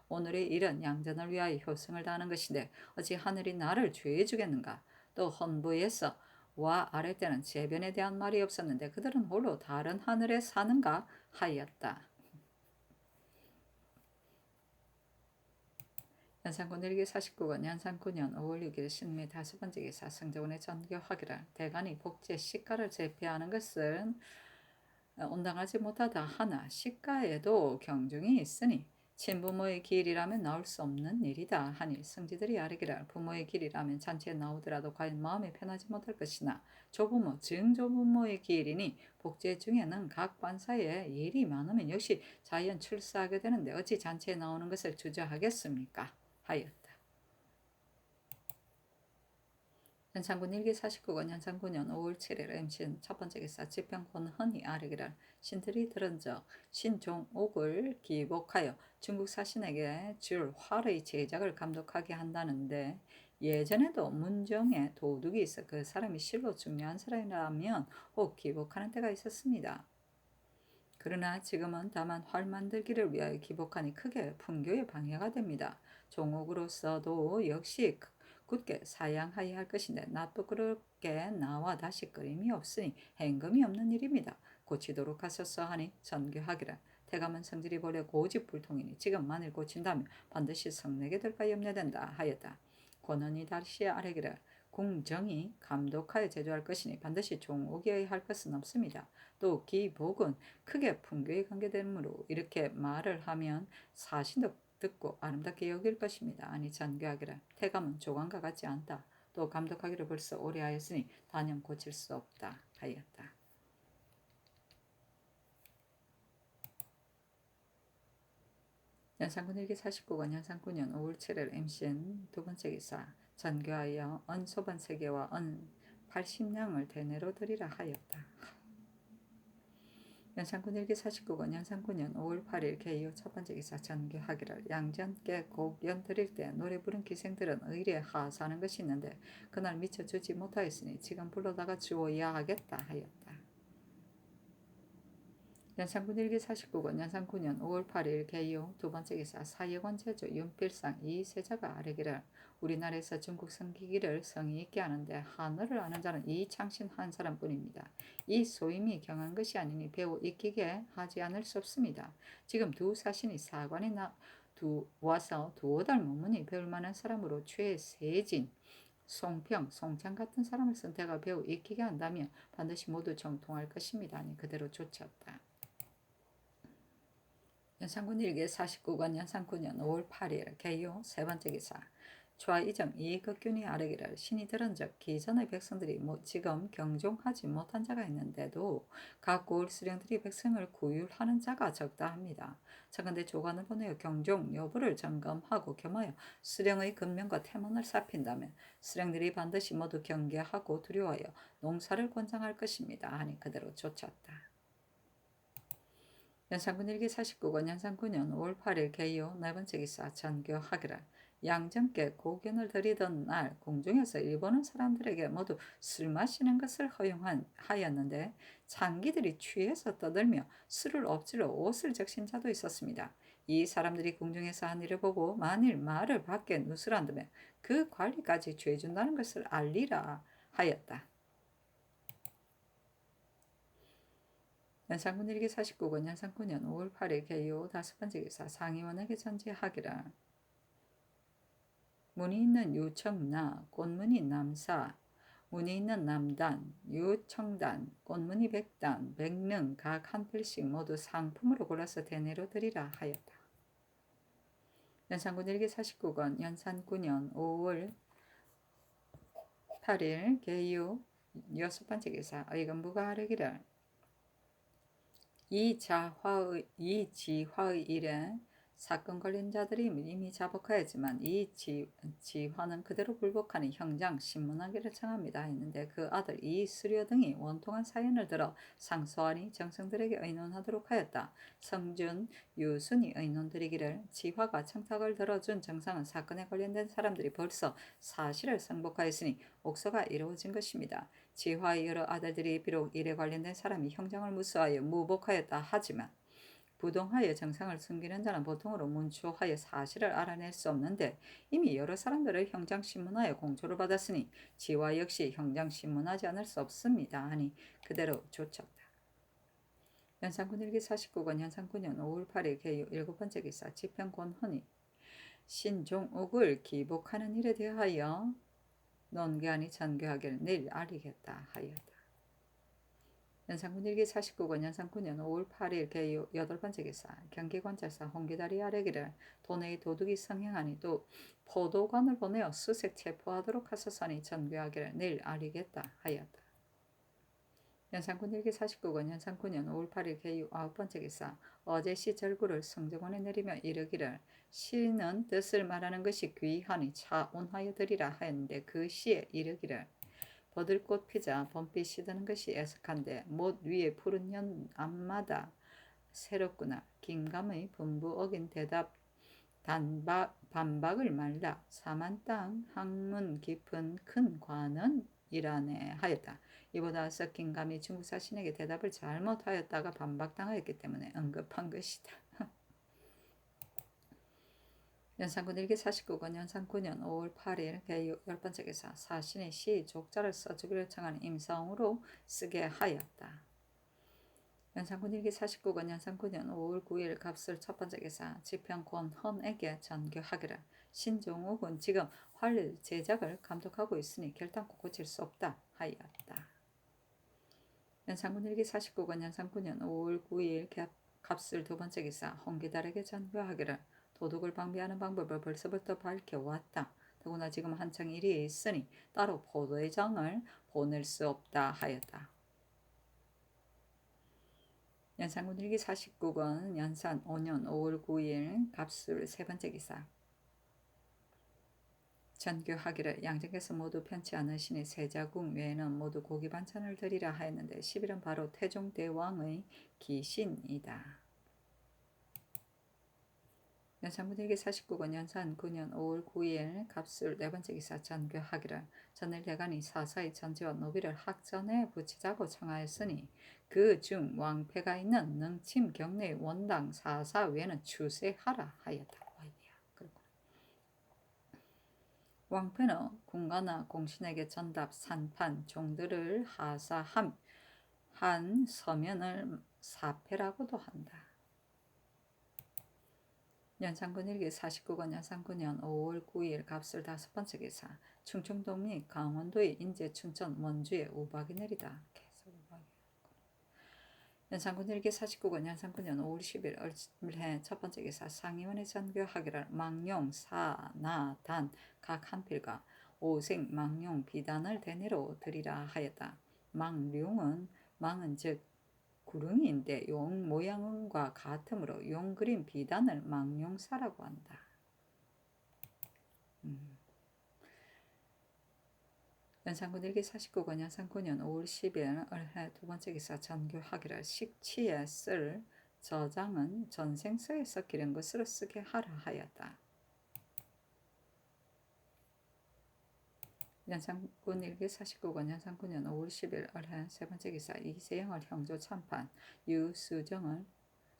오늘의 일은 양전을 위하여 효성을 다하는 것인데 어찌 하늘이 나를 죄해 주겠는가. 또 헌부에서 와 아래 때는 재변에 대한 말이 없었는데 그들은 홀로 다른 하늘에 사는가 하였다. 연산군 일기 49권 연산 9년 5월 6일 신미 5번째 기사 성조원의 전교하기를 대간이 복제 시가를 제패하는 것은 온당하지 못하다 하나 시가에도 경중이 있으니 친부모의 길이라면 나올 수 없는 일이다 하니 성지들이 아뢰기를 부모의 길이라면 잔치에 나오더라도 과연 마음이 편하지 못할 것이나 조부모 증조부모의 길이니 복제 중에는 각 관사에 일이 많으면 역시 자연 출사하게 되는데 어찌 잔치에 나오는 것을 주저하겠습니까 하였다. 연산군 일기 49권 연산 9년 5월 7일 임신 첫 번째 기사 지평권 헌이 아뢰기를 신들이 들은즉 신종옥을 기복하여 중국 사신에게 줄 활의 제작을 감독하게 한다는데 예전에도 문정에 도둑이 있어 그 사람이 실로 중요한 사람이라면 혹 기복하는 때가 있었습니다. 그러나 지금은 다만 활 만들기를 위하여 기복하니 크게 풍교에 방해가 됩니다. 종옥으로서도 역시 굳게 사양하여야 할 것인데 나쁘게 나와 다시 끓임이 없으니 행금이 없는 일입니다. 고치도록 하소서 하니 전교하기를 태감은 성질이 본래 고집불통이니 지금 만일 고친다면 반드시 성내게 될까 염려된다 하였다. 권한이 다시 아뢰기를 궁정이 감독하여 제조할 것이니 반드시 종옥이어야 할 것은 없습니다. 또 기복은 크게 풍교에 관계되므로 이렇게 말을 하면 사신도 듣고 아름답게 여길 것입니다. 아니 전교하기를 태감은 조관과 같지 않다. 또 감독하기를 벌써 오래 하였으니 단연 고칠 수 없다 하였다. 연산군 일기 49권 연산군년 5월 7일 MCN 두 번째 기사 전교하여 언소반 세계와 언 80냥을 대내로 드리라 하였다. 연산군 일기 49권 연산군년 5월 8일 개요 첫 번째 기사 전교하기를 양전께 곡연 드릴 때 노래 부른 기생들은 의리에 하사하는 것이 있는데 그날 미처 주지 못하였으니 지금 불러다가 주어야 하겠다 하였다. 연산군 일기 49권 연산군년 5월 8일 개요 두 번째 기사 사여관 제조 윤필상 이 세자가 아뢰기를 우리나라에서 중국 성기기를 성의 있게 하는데 한어를 아는 자는 이창신 한 사람뿐입니다. 이 소임이 경한 것이 아니니 배우 익히게 하지 않을 수 없습니다. 지금 두 사신이 사관에 와서 두어 달 머무니 배울 만한 사람으로 최세진 송평, 송창 같은 사람을 선택하여 배우 익히게 한다면 반드시 모두 정통할 것입니다. 아니 그대로 쫓았다. 연산군 일기 49권 연산군년 5월 8일 개요 세 번째 기사 좌이정 이극균이 아뢰기를 신이 들은즉 기존의 백성들이 지금 경종하지 못한 자가 있는데도 각 고을 수령들이 백성을 구휼하는 자가 적다 합니다. 차근대 조관을 보내어 경종 여부를 점검하고 겸하여 수령의 근면과 태문을 살핀다면 수령들이 반드시 모두 경계하고 두려워하여 농사를 권장할 것입니다. 하니 그대로 쫓았다. 연산군 일기 49권 연산군년 5월 8일 개요 네 번째 기사 전교하기를 양정께 고견을 드리던 날 공중에서 일본은 사람들에게 모두 술 마시는 것을 허용하였는데 장기들이 취해서 떠들며 술을 엎질러 옷을 적신 자도 있었습니다. 이 사람들이 궁중에서 한 일을 보고 만일 말을 밖에 누설한다면 그 관리까지 죄준다는 것을 알리라 하였다. 연산군 일기 49권 연산군년 5월 8일 개요 다섯 번째 기사 상의원에게 전지하기를 문이 있는 유청나 꽃무늬 남사 문이 있는 남단 유청단 꽃무늬 백단 백능 각 한 필씩 모두 상품으로 골라서 대내로 드리라 하였다. 연산군 일기 49권 연산군년 5월 8일 개요 여섯 번째 기사 의금부가 아뢰기를 이지화의 일에 사건 관련자들이 이미 자복하였지만 이 지화는 그대로 불복하니 형장 신문하기를 청합니다 했는데 그 아들 이수려 등이 원통한 사연을 들어 상소하니 정성들에게 의논하도록 하였다. 성준, 유순이 의논드리기를 지화가 청탁을 들어준 정상은 사건에 관련된 사람들이 벌써 사실을 승복하였으니 옥서가 이루어진 것입니다. 지화의 여러 아들들이 비록 일에 관련된 사람이 형장을 무수하여 무복하였다 하지만 부동하여 정상을 숨기는 자는 보통으로 문초하여 사실을 알아낼 수 없는데 이미 여러 사람들을 형장신문하여 공초를 받았으니 지화 역시 형장신문하지 않을 수 없습니다 하니 그대로 쫓았다. 연산군 일기 49권 연산군년 5월 8일 개요 일곱 번째 기사 지평권헌이 신종옥을 기복하는 일에 대하여 논개하니 전교하기를 내일 알리겠다 하였다. 연산군 일기 49권 연산군년 5월 8일 개요 여덟 번째 기사 경기관찰사 홍기다리 아뢰기를 도내의 도둑이 성행하니 또 포도관을 보내어 수색 체포하도록 하소서니 전교하기를 내일 알리겠다 하였다. 연산군 일기 49권 연산군년 5월 8일 개요 아홉 번째 기사 어제 시 절구를 성정원에 내리며 이르기를 시는 뜻을 말하는 것이 귀하니 차온하여 드리라 하였는데 그 시에 이르기를 버들꽃 피자 봄빛 시드는 것이 애석한데 못 위에 푸른 연 앞마다 새롭구나. 긴감의 분부 어긴 대답 반박을 말라. 사만 땅 학문 깊은 큰 관은 이라네 하였다. 이보다 섞인 감이 중국 사신에게 대답을 잘못하였다가 반박당하였기 때문에 언급한 것이다. 연산군 일기 49권 연산 9년 5월 8일 개 10번째 기사 사신의 시 족자를 써주기를 청하는 임사홍으로 쓰게 하였다. 연산군 일기 49권 연산 9년 5월 9일 갑술 첫 번째 기사 지평 권헌에게 전교하기를 신종욱은 지금 활 제작을 감독하고 있으니 결단코 고칠 수 없다 하였다. 연산군 일기 49권 연산 9년 5월 9일 갑술 두 번째 기사 홍기달에게 전교하기를 도둑을 방비하는 방법을 벌써부터 밝혀왔다. 더구나 지금 한창 일이 있으니 따로 포도회장을 보낼 수 없다 하였다. 연산군 일기 49권 연산 5년 5월 9일 갑술 세 번째 기사 전교하기를 양정께서 모두 편치 않으시니 세자궁 외에는 모두 고기 반찬을 드리라 하였는데 10일은 바로 태종대왕의 기신이다. 연산군 일기 49권 연산 9년 5월 9일 갑술 네 번째 기사 전교하기를 전일대간이 사사의 전지와 노비를 학전에 붙이자고 청하였으니 그 중 왕패가 있는 능침 경내의 원당 사사 외에는 추세하라 하였다. 왕패는 군가나 공신에게 전답 산판 종들을 하사함 한 서면을 사패라고도 한다. 연산군 일기 49권 연산 9년 5월 9일 갑술 다섯 번째 기사 충청도 및 강원도의 인제 춘천 원주에 우박이 내리다. 연산군 일기 49권 연산 9년 5월 10일 을해 첫 번째 기사 상의원에 전교하기를 망용 사나 단 각 한 필과 오색 망용 비단을 대내로 드리라 하였다. 망룡은 망은 즉 구릉인데 용 모양과 같으므로 용 그린 비단을 망용사라고 한다. 연산군 일기 49권 연산 9년 5월 10일 을해 두 번째 기사 전교하기를 식치에 쓸 저장은 전생서에서 기른 것으로 쓰게 하라 하였다. 연산군 일기 49권 연산 9년 5월 10일 을해 세 번째 기사 이세영을 형조 참판 유수정을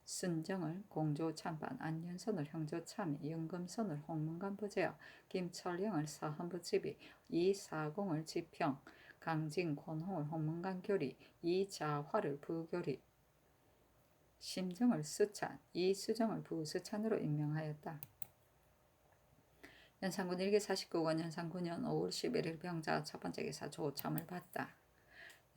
순정을 공조 참판 안윤선을 형조 참의 윤금선을 홍문관 부제어 김철영을 사헌부 지비 이사공을 지평 강진 권홍을 홍문관 교리 이자화를 부교리 심정을 수찬 이수정을 부수찬으로 임명하였다. 연산군 일기 49권 연산 9년 5월 11일 병자 첫 번째 기사 조참을 받다.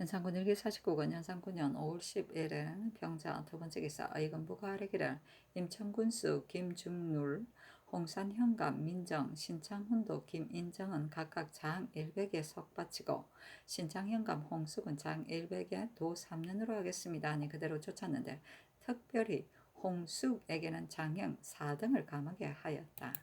연산군 일기 49권 연산 9년 5월 10일에 병자 두 번째 기사 의금부가 아래기를 임천군수 김중룰 홍산현감 민정 신창훈도 김인정은 각각 장 100에 석바치고 신창현감 홍숙은 장 100에 도 3년으로 하겠습니다 하니 그대로 쫓았는데 특별히 홍숙에게는 장형 4등을 감하게 하였다.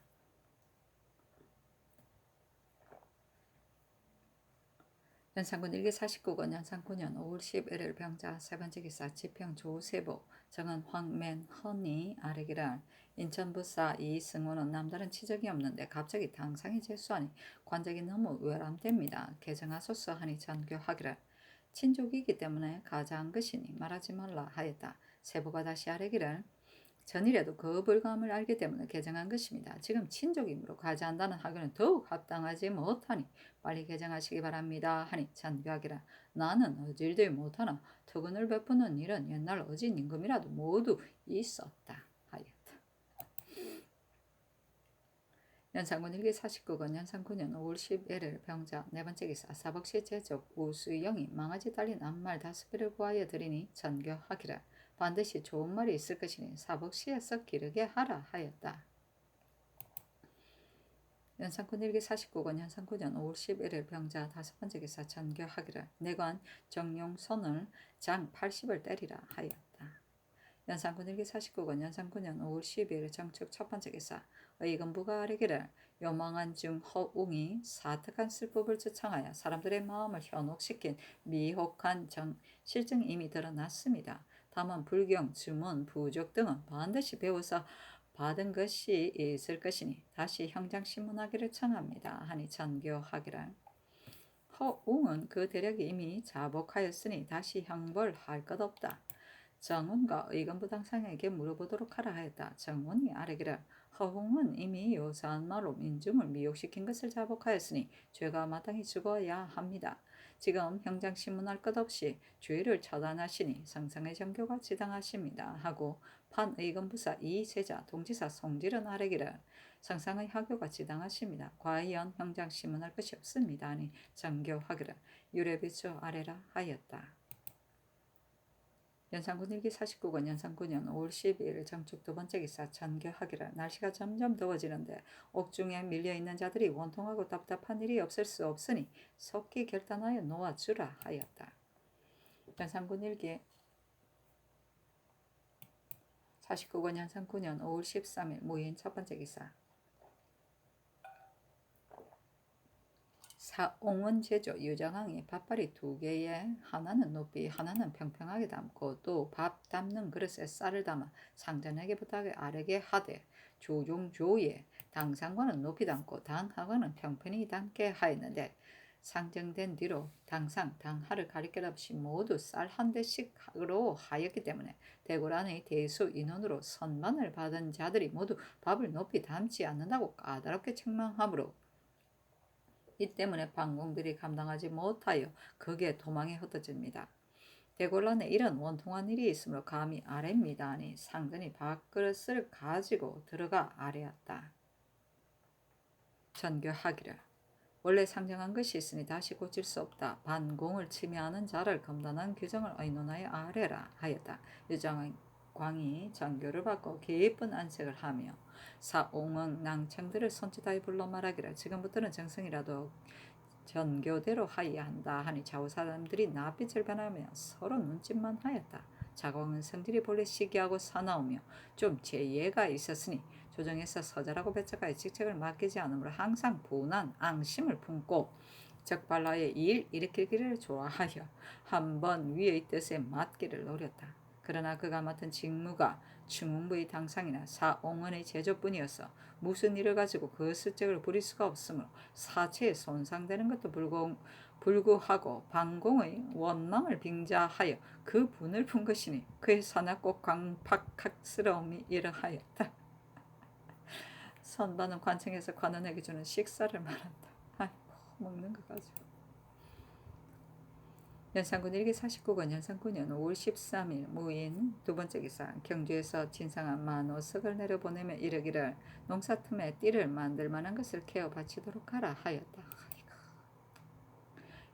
연산군 일기 49권 연산 9년 5월 11일 병자 세 번째 기사 지평 조세보 정은 황맨헌이 아래기를 인천부사 이승호는 남다른 치적이 없는데 갑자기 당상이 재수하니 관적이 너무 외람됩니다. 개정하소서 하니 전교하기를 친족이기 때문에 가자한 것이니 말하지 말라 하였다. 세보가 다시 아래기를 전이라도 그 불감을 알기 때문에 개정한 것입니다. 지금 친족이므로 가자한다는 하교는 더욱 합당하지 못하니 빨리 개정하시기 바랍니다. 하니 전교하기라 나는 어질들 못하나 특은을 베푸는 일은 옛날 어진 임금이라도 모두 있었다 하였다. 연산군 일기 49권 연산 9년 5월 11일 병자 네 번째 기사 사복시 제적 우수영이 망아지 달린 암말 5개를 구하여 드리니 전교하기라 반드시 좋은 말이 있을 것이니 사복시에서 기르게 하라 하였다. 연산군 일기 49권 연산 9년 5월 11일 병자 다섯 번째 기사 전교하기를 내관 정용선을 장 80을 때리라 하였다. 연산군 일기 49권 연산 9년 5월 12일 정축 첫 번째 기사 의금부가 아뢰기를 요망한 중 허웅이 사특한 술법을 주창하여 사람들의 마음을 현혹시킨 미혹한 실증이 이미 드러났습니다. 다만 불경, 주문, 부족 등은 반드시 배워서 받은 것이 있을 것이니 다시 형장신문하기를 청합니다. 하니 전교하기를 허웅은 그 대력이 이미 자복하였으니 다시 형벌할 것 없다. 정운과 의금부 당상에게 물어보도록 하라 하였다. 정운이 아뢰기를 허웅은 이미 요사한 말로 민중을 미혹시킨 것을 자복하였으니 죄가 마땅히 죽어야 합니다. 지금 형장신문할 것 없이 죄를 처단하시니 성상의 정교가 지당하십니다. 하고 판의금부사 이세자 동지사 송질은 아뢰기를 성상의 하교가 지당하십니다. 과연 형장신문할 것이 없습니다. 하니 정교하기를 유례비추 아래라 하였다. 연산군 일기 49권 연산군년 5월 12일 정축 두 번째 기사 전교하기를 날씨가 점점 더워지는데 옥중에 밀려있는 자들이 원통하고 답답한 일이 없을 수 없으니 속히 결단하여 놓아주라 하였다. 연산군 일기 49권 연산군년 5월 13일 무인 첫 번째 기사 사옹원 제조 유정왕이 밥발이 두 개에 하나는 높이 하나는 평평하게 담고 또 밥 담는 그릇에 쌀을 담아 상전에게 부탁해 아래게 하되 조종조에 당상과는 높이 담고 당하과는 평평히 담게 하였는데 상정된 뒤로 당상 당하를 가릴 것 없이 모두 쌀 한 대씩으로 하였기 때문에 대궐 안의 대수 인원으로 선만을 받은 자들이 모두 밥을 높이 담지 않는다고 까다롭게 책망하므로 이 때문에 방공들이 감당하지 못하여 거기에 도망이 흩어집니다. 대궐란에 이런 원통한 일이 있으므로 감히 아뢰입니다. 하니 상전이 밥그릇을 가지고 들어가 아뢰었다. 전교하기를 원래 상정한 것이 있으니 다시 고칠 수 없다. 반공을 침해하는 자를 검단한 규정을 의논하여 아뢰라 하였다. 유정광이 전교를 받고 깊은 안색을 하며 사옹은 낭청들을 손짓하여 불러 말하기를 지금부터는 정성이라도 전교대로 하여야 한다 하니 좌우 사람들이 낯빛을 변하며 서로 눈짓만 하였다. 자공은 성질이 본래 시기하고 사나우며 좀 재예가 있었으니 조정에서 서절하고 배척하여 직책을 맡기지 않으므로 항상 분한 앙심을 품고 적발라의 일 일으키기를 좋아하여 한번 위의 뜻에 맞기를 노렸다. 그러나 그가 맡은 직무가 충웅부의 당상이나 사옹원의 제조뿐이어서 무슨 일을 가지고 그 실적을 부릴 수가 없으므로 사체에 손상되는 것도 불구하고 반공의 원망을 빙자하여 그 분을 푼 것이니 그의 사납고 광팍스러움이 이러하였다. 선반은 관청에서 관원에게 주는 식사를 말한다. 아이고 먹는 거 가지고. 연산군 일기 49권 연산군년 5월 13일 무인 두 번째 기사 경주에서 진상한 만오석을 내려보내며 이르기를 농사틈에 띠를 만들 만한 것을 캐어 바치도록 하라 하였다.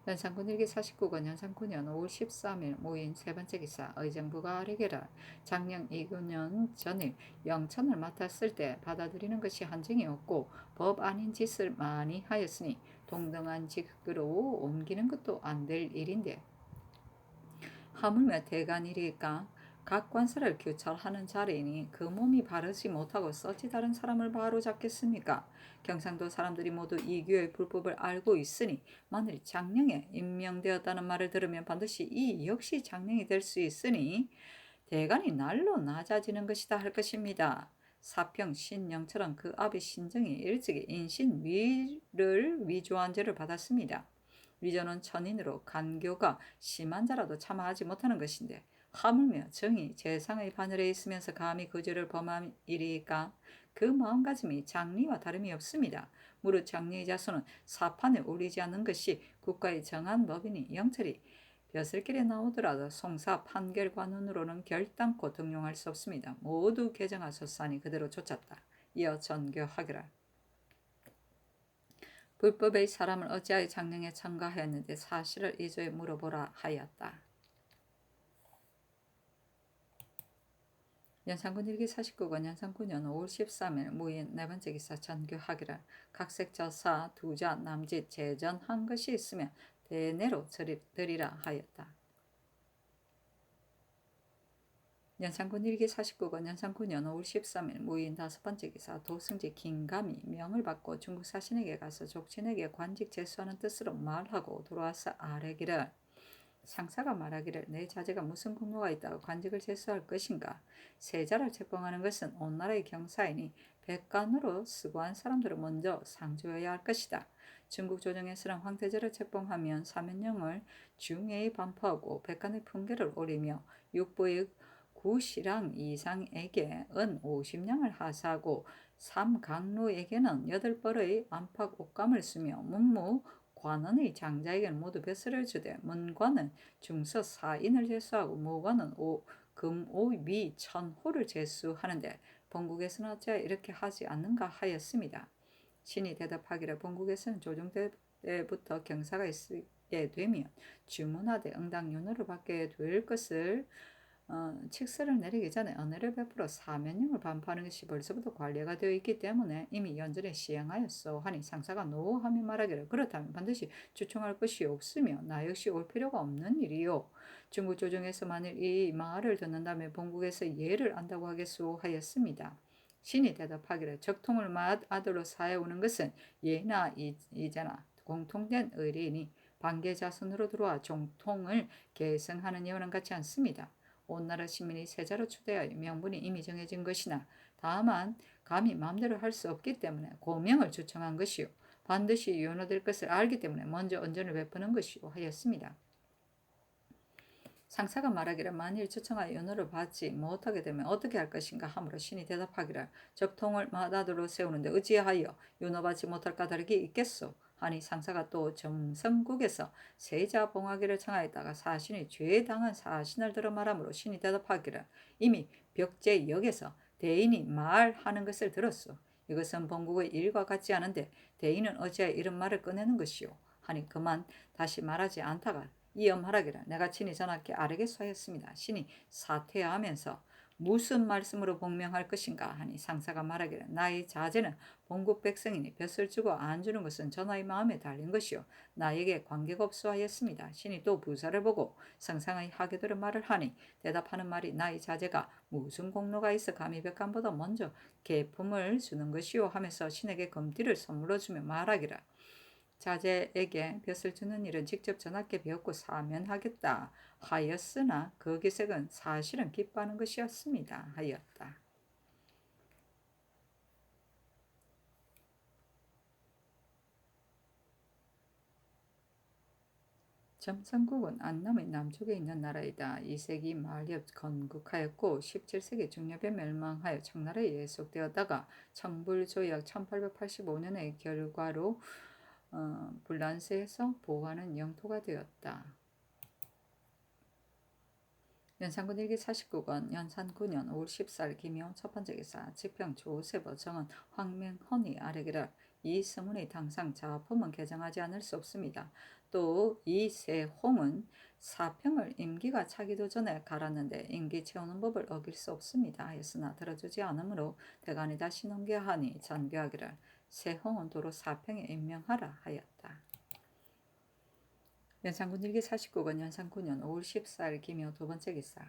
연산군 일기 49권 연산군년 5월 13일 무인 세 번째 기사 의정부가 아뢰기를 작년 2년 전일 영천을 맡았을 때 받아들이는 것이 한정이 없고 법 아닌 짓을 많이 하였으니 동등한 직으로 옮기는 것도 안 될 일인데 하물며 대간일이까 각 관사를 규찰하는 자리이니 그 몸이 바르지 못하고 어찌 다른 사람을 바로잡겠습니까? 경상도 사람들이 모두 이교의 불법을 알고 있으니 만일 장령에 임명되었다는 말을 들으면 반드시 이 역시 장령이 될 수 있으니 대간이 날로 낮아지는 것이다 할 것입니다. 사평 신영처럼 그 아비 신정이 일찍이 인신위를 위조한 죄를 받았습니다. 위조는 천인으로 간교가 심한 자라도 참아하지 못하는 것인데 하물며 정이 재상의 바늘에 있으면서 감히 그 죄를 범함이리까 그 마음가짐이 장리와 다름이 없습니다. 무릇 장리의 자손은 사판에 올리지 않는 것이 국가의 정한 법이니 영철이 벼슬길에 나오더라도 송사 판결관원으로는 결단코 등용할 수 없습니다. 모두 개정하소서하니 그대로 쫓았다. 이어 전교하기를 불법의 사람을 어찌하여 장령에 청가하였는데 사실을 이조에 물어보라 하였다. 연산군 일기 49권 연산군년 5월 13일 무인 네 번째 기사 전교하기를 각색 저사 두자 남짓 재전한 것이 있으면 대내로 드리라 하였다. 연산군 일기 49권 연산군년 5월 13일 무인 다섯 번째 기사 도승지 긴감이 명을 받고 중국 사신에게 가서 족친에게 관직 제수하는 뜻으로 말하고 돌아와서 아뢰기를 상사가 말하기를 내 자제가 무슨 공로가 있다고 관직을 제수할 것인가. 세자를 책봉하는 것은 온 나라의 경사이니 백관으로 수고한 사람들을 먼저 상주해야 할 것이다. 중국 조정에서는 황태자를 책봉하면 사면령을 중예에 반포하고 백관의 품계를 오리며 육부의 구시랑 이상에게 은 50냥을 하사하고 삼강로에게는 8벌의 안팎 옷감을 쓰며 문무 관원의 장자에게는 모두 벼슬을 주되 문관은 중서 4인을 제수하고 무관은 금, 오, 미, 천호를 제수하는데 본국에서는 어찌하여 이렇게 하지 않는가 하였습니다. 신이 대답하기를 본국에서는 조정 때부터 경사가 있게 되면 주문하되 응당 윤호를 받게 될 것을 칙서를 내리기 전에 은혜를 베풀어 사면령을 반포하는 것이 벌써부터 관례가 되어 있기 때문에 이미 연전에 시행하였소 하니 상사가 노하며 말하기를 그렇다면 반드시 주청할 것이 없으며 나 역시 올 필요가 없는 일이요. 중국 조정에서 만일 이 말을 듣는다면 본국에서 예를 안다고 하겠소 하였습니다. 신이 대답하기를 적통을 맏아들로 사해오는 것은 예나 이자나 공통된 의리이니 반계자손으로 들어와 종통을 계승하는 예와는 같지 않습니다. 온 나라 시민이 세자로 추대하여 명분이 이미 정해진 것이나 다만 감히 마음대로 할 수 없기 때문에 고명을 주청한 것이요 반드시 윤호될 것을 알기 때문에 먼저 언전을 베푸는 것이요 하였습니다. 상사가 말하기를 만일 추청하여 윤호를 받지 못하게 되면 어떻게 할 것인가 하므로 신이 대답하기를 적통을 맏아들로 세우는데 어찌하여 윤호받지 못할 까닭이 있겠소 하니 상사가 또 정성국에서 세자 봉하기를 청하였다가 사신이 죄에 당한 사신을 들어 말하므로 신이 대답하기를 이미 벽제역에서 대인이 말하는 것을 들었소. 이것은 본국의 일과 같지 않은데 대인은 어찌하여 이런 말을 꺼내는 것이오 하니 그만 다시 말하지 않다가 이어 말하기를 내가 친히 전하께 아뢰겠소 하였습니다. 신이 사퇴하면서 무슨 말씀으로 복명할 것인가 하니 상사가 말하기를 나의 자제는 본국 백성이니 벼슬 주고 안 주는 것은 전하의 마음에 달린 것이요 나에게 관계가 없어 하였습니다. 신이 또 부사를 보고 상상의 하게대로 말을 하니 대답하는 말이 나의 자제가 무슨 공로가 있어 감히 백관보다 먼저 계품을 주는 것이요 하면서 신에게 금띠를 선물로 주며 말하기를 자제에게 벼슬 주는 일은 직접 전하께 배웠고 사면하겠다 하였으나 그 기색은 사실은 기뻐하는 것이었습니다 하였다. 점성국은 안남의 남쪽에 있는 나라이다. 2세기 말엽 건국하였고 17세기 중엽에 멸망하여 청나라에 예속되었다가 청불조약 1885년의 결과로 불란스에서 보호하는 영토가 되었다. 연산군 일기 49권 연산 9년 5월 10살 김효 첫 번째 기사 지평 조세보 정은 황명헌이 아래기를 이 서문의 당상 자품은 개정하지 않을 수 없습니다. 또 이세홍은 사평을 임기가 차기도 전에 갈았는데 임기 채우는 법을 어길 수 없습니다 하였으나 들어주지 않으므로 대간이 다시 넘겨하니 전교하기를 세홍은 도로 사평에 임명하라 하였다. 연산군 일기 49권 연산 9년 5월 14일 김효 두 번째 기사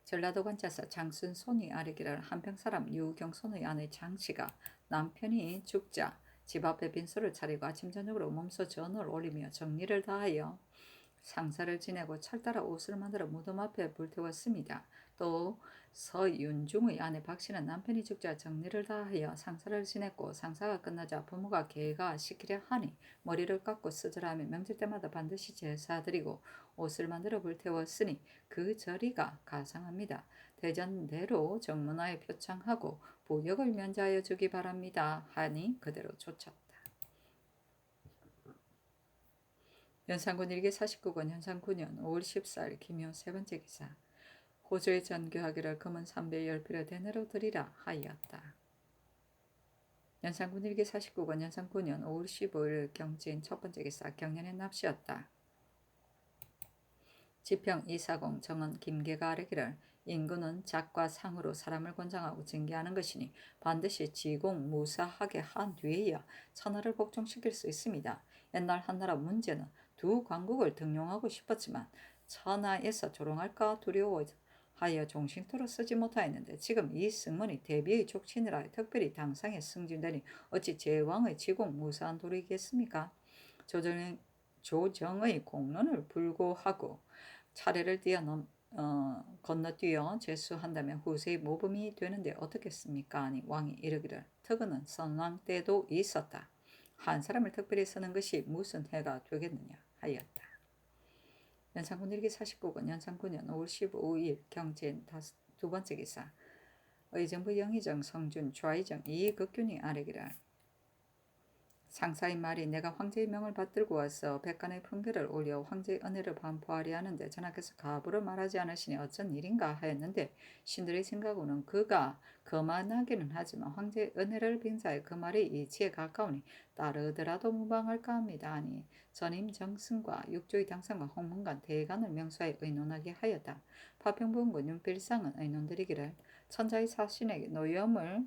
전라도 관짜서 장순손이 아뢰기를 한평 사람 유경손의 아내 장씨가 남편이 죽자 집 앞에 빈소를 차리고 아침 저녁으로 몸소 전을 올리며 정리를 다하여 상사를 지내고 철따라 옷을 만들어 무덤 앞에 불태웠습니다. 또 서윤중의 아내 박씨는 남편이 죽자 정리를 다하여 상사를 지냈고 상사가 끝나자 부모가 개가 시키려 하니 머리를 깎고 쓰절하며 명절 때마다 반드시 제사드리고 옷을 만들어 불태웠으니 그 절이가 가상합니다. 대전대로 정문화에 표창하고 부역을 면제하여 주기 바랍니다 하니 그대로 쫓았다. 연산군 일기 49권 연산 9년 5월 14일 김효 세 번째 기사 호주에 전교하기를 금은 310필을 대내로 드리라 하였다. 연산군 일기 49권 연산 9년 5월 15일 경진 첫 번째 기사 경년의 납시였다. 지평 이사공 정은 김계가 아뢰기를 인구는 작과 상으로 사람을 권장하고 징계하는 것이니 반드시 지공무사하게 한 뒤에야 천하를 복종시킬 수 있습니다. 옛날 한나라 문제는 두 광국을 등용하고 싶었지만 천하에서 조롱할까 두려워하여 종신토로 쓰지 못하였는데 지금 이 승문이 대비의 족친이라 특별히 당상에 승진되니 어찌 제왕의 지공무사한 도리겠습니까? 조정의 공론을 불고하고 차례를 건너뛰어 제수한다면 후세의 모범이 되는데 어떻겠습니까? 아니 왕이 이르기를 특은은 선왕 때도 있었다. 한 사람을 특별히 쓰는 것이 무슨 해가 되겠느냐 하였다. 연산군 일기 49권 연산 9년 5월 15일 경진 두 번째 기사 의정부 영의정 성준 좌의정 이극균이 아뢰기를 상사의 말이 내가 황제의 명을 받들고 와서 백간의 품계를 올려 황제의 은혜를 반포하려 하는데 전하께서 가부를 말하지 않으시니 어쩐 일인가 하였는데 신들의 생각으로는 그가 거만하기는 하지만 황제의 은혜를 빙자해 그 말이 이치에 가까우니 따르더라도 무방할까 합니다. 아니 전임 정승과 육조의 당상과 홍문관 대간을 명수하여 의논하게 하였다. 파평부원군 윤필상은 의논드리기를 천자의 사신에게 노염을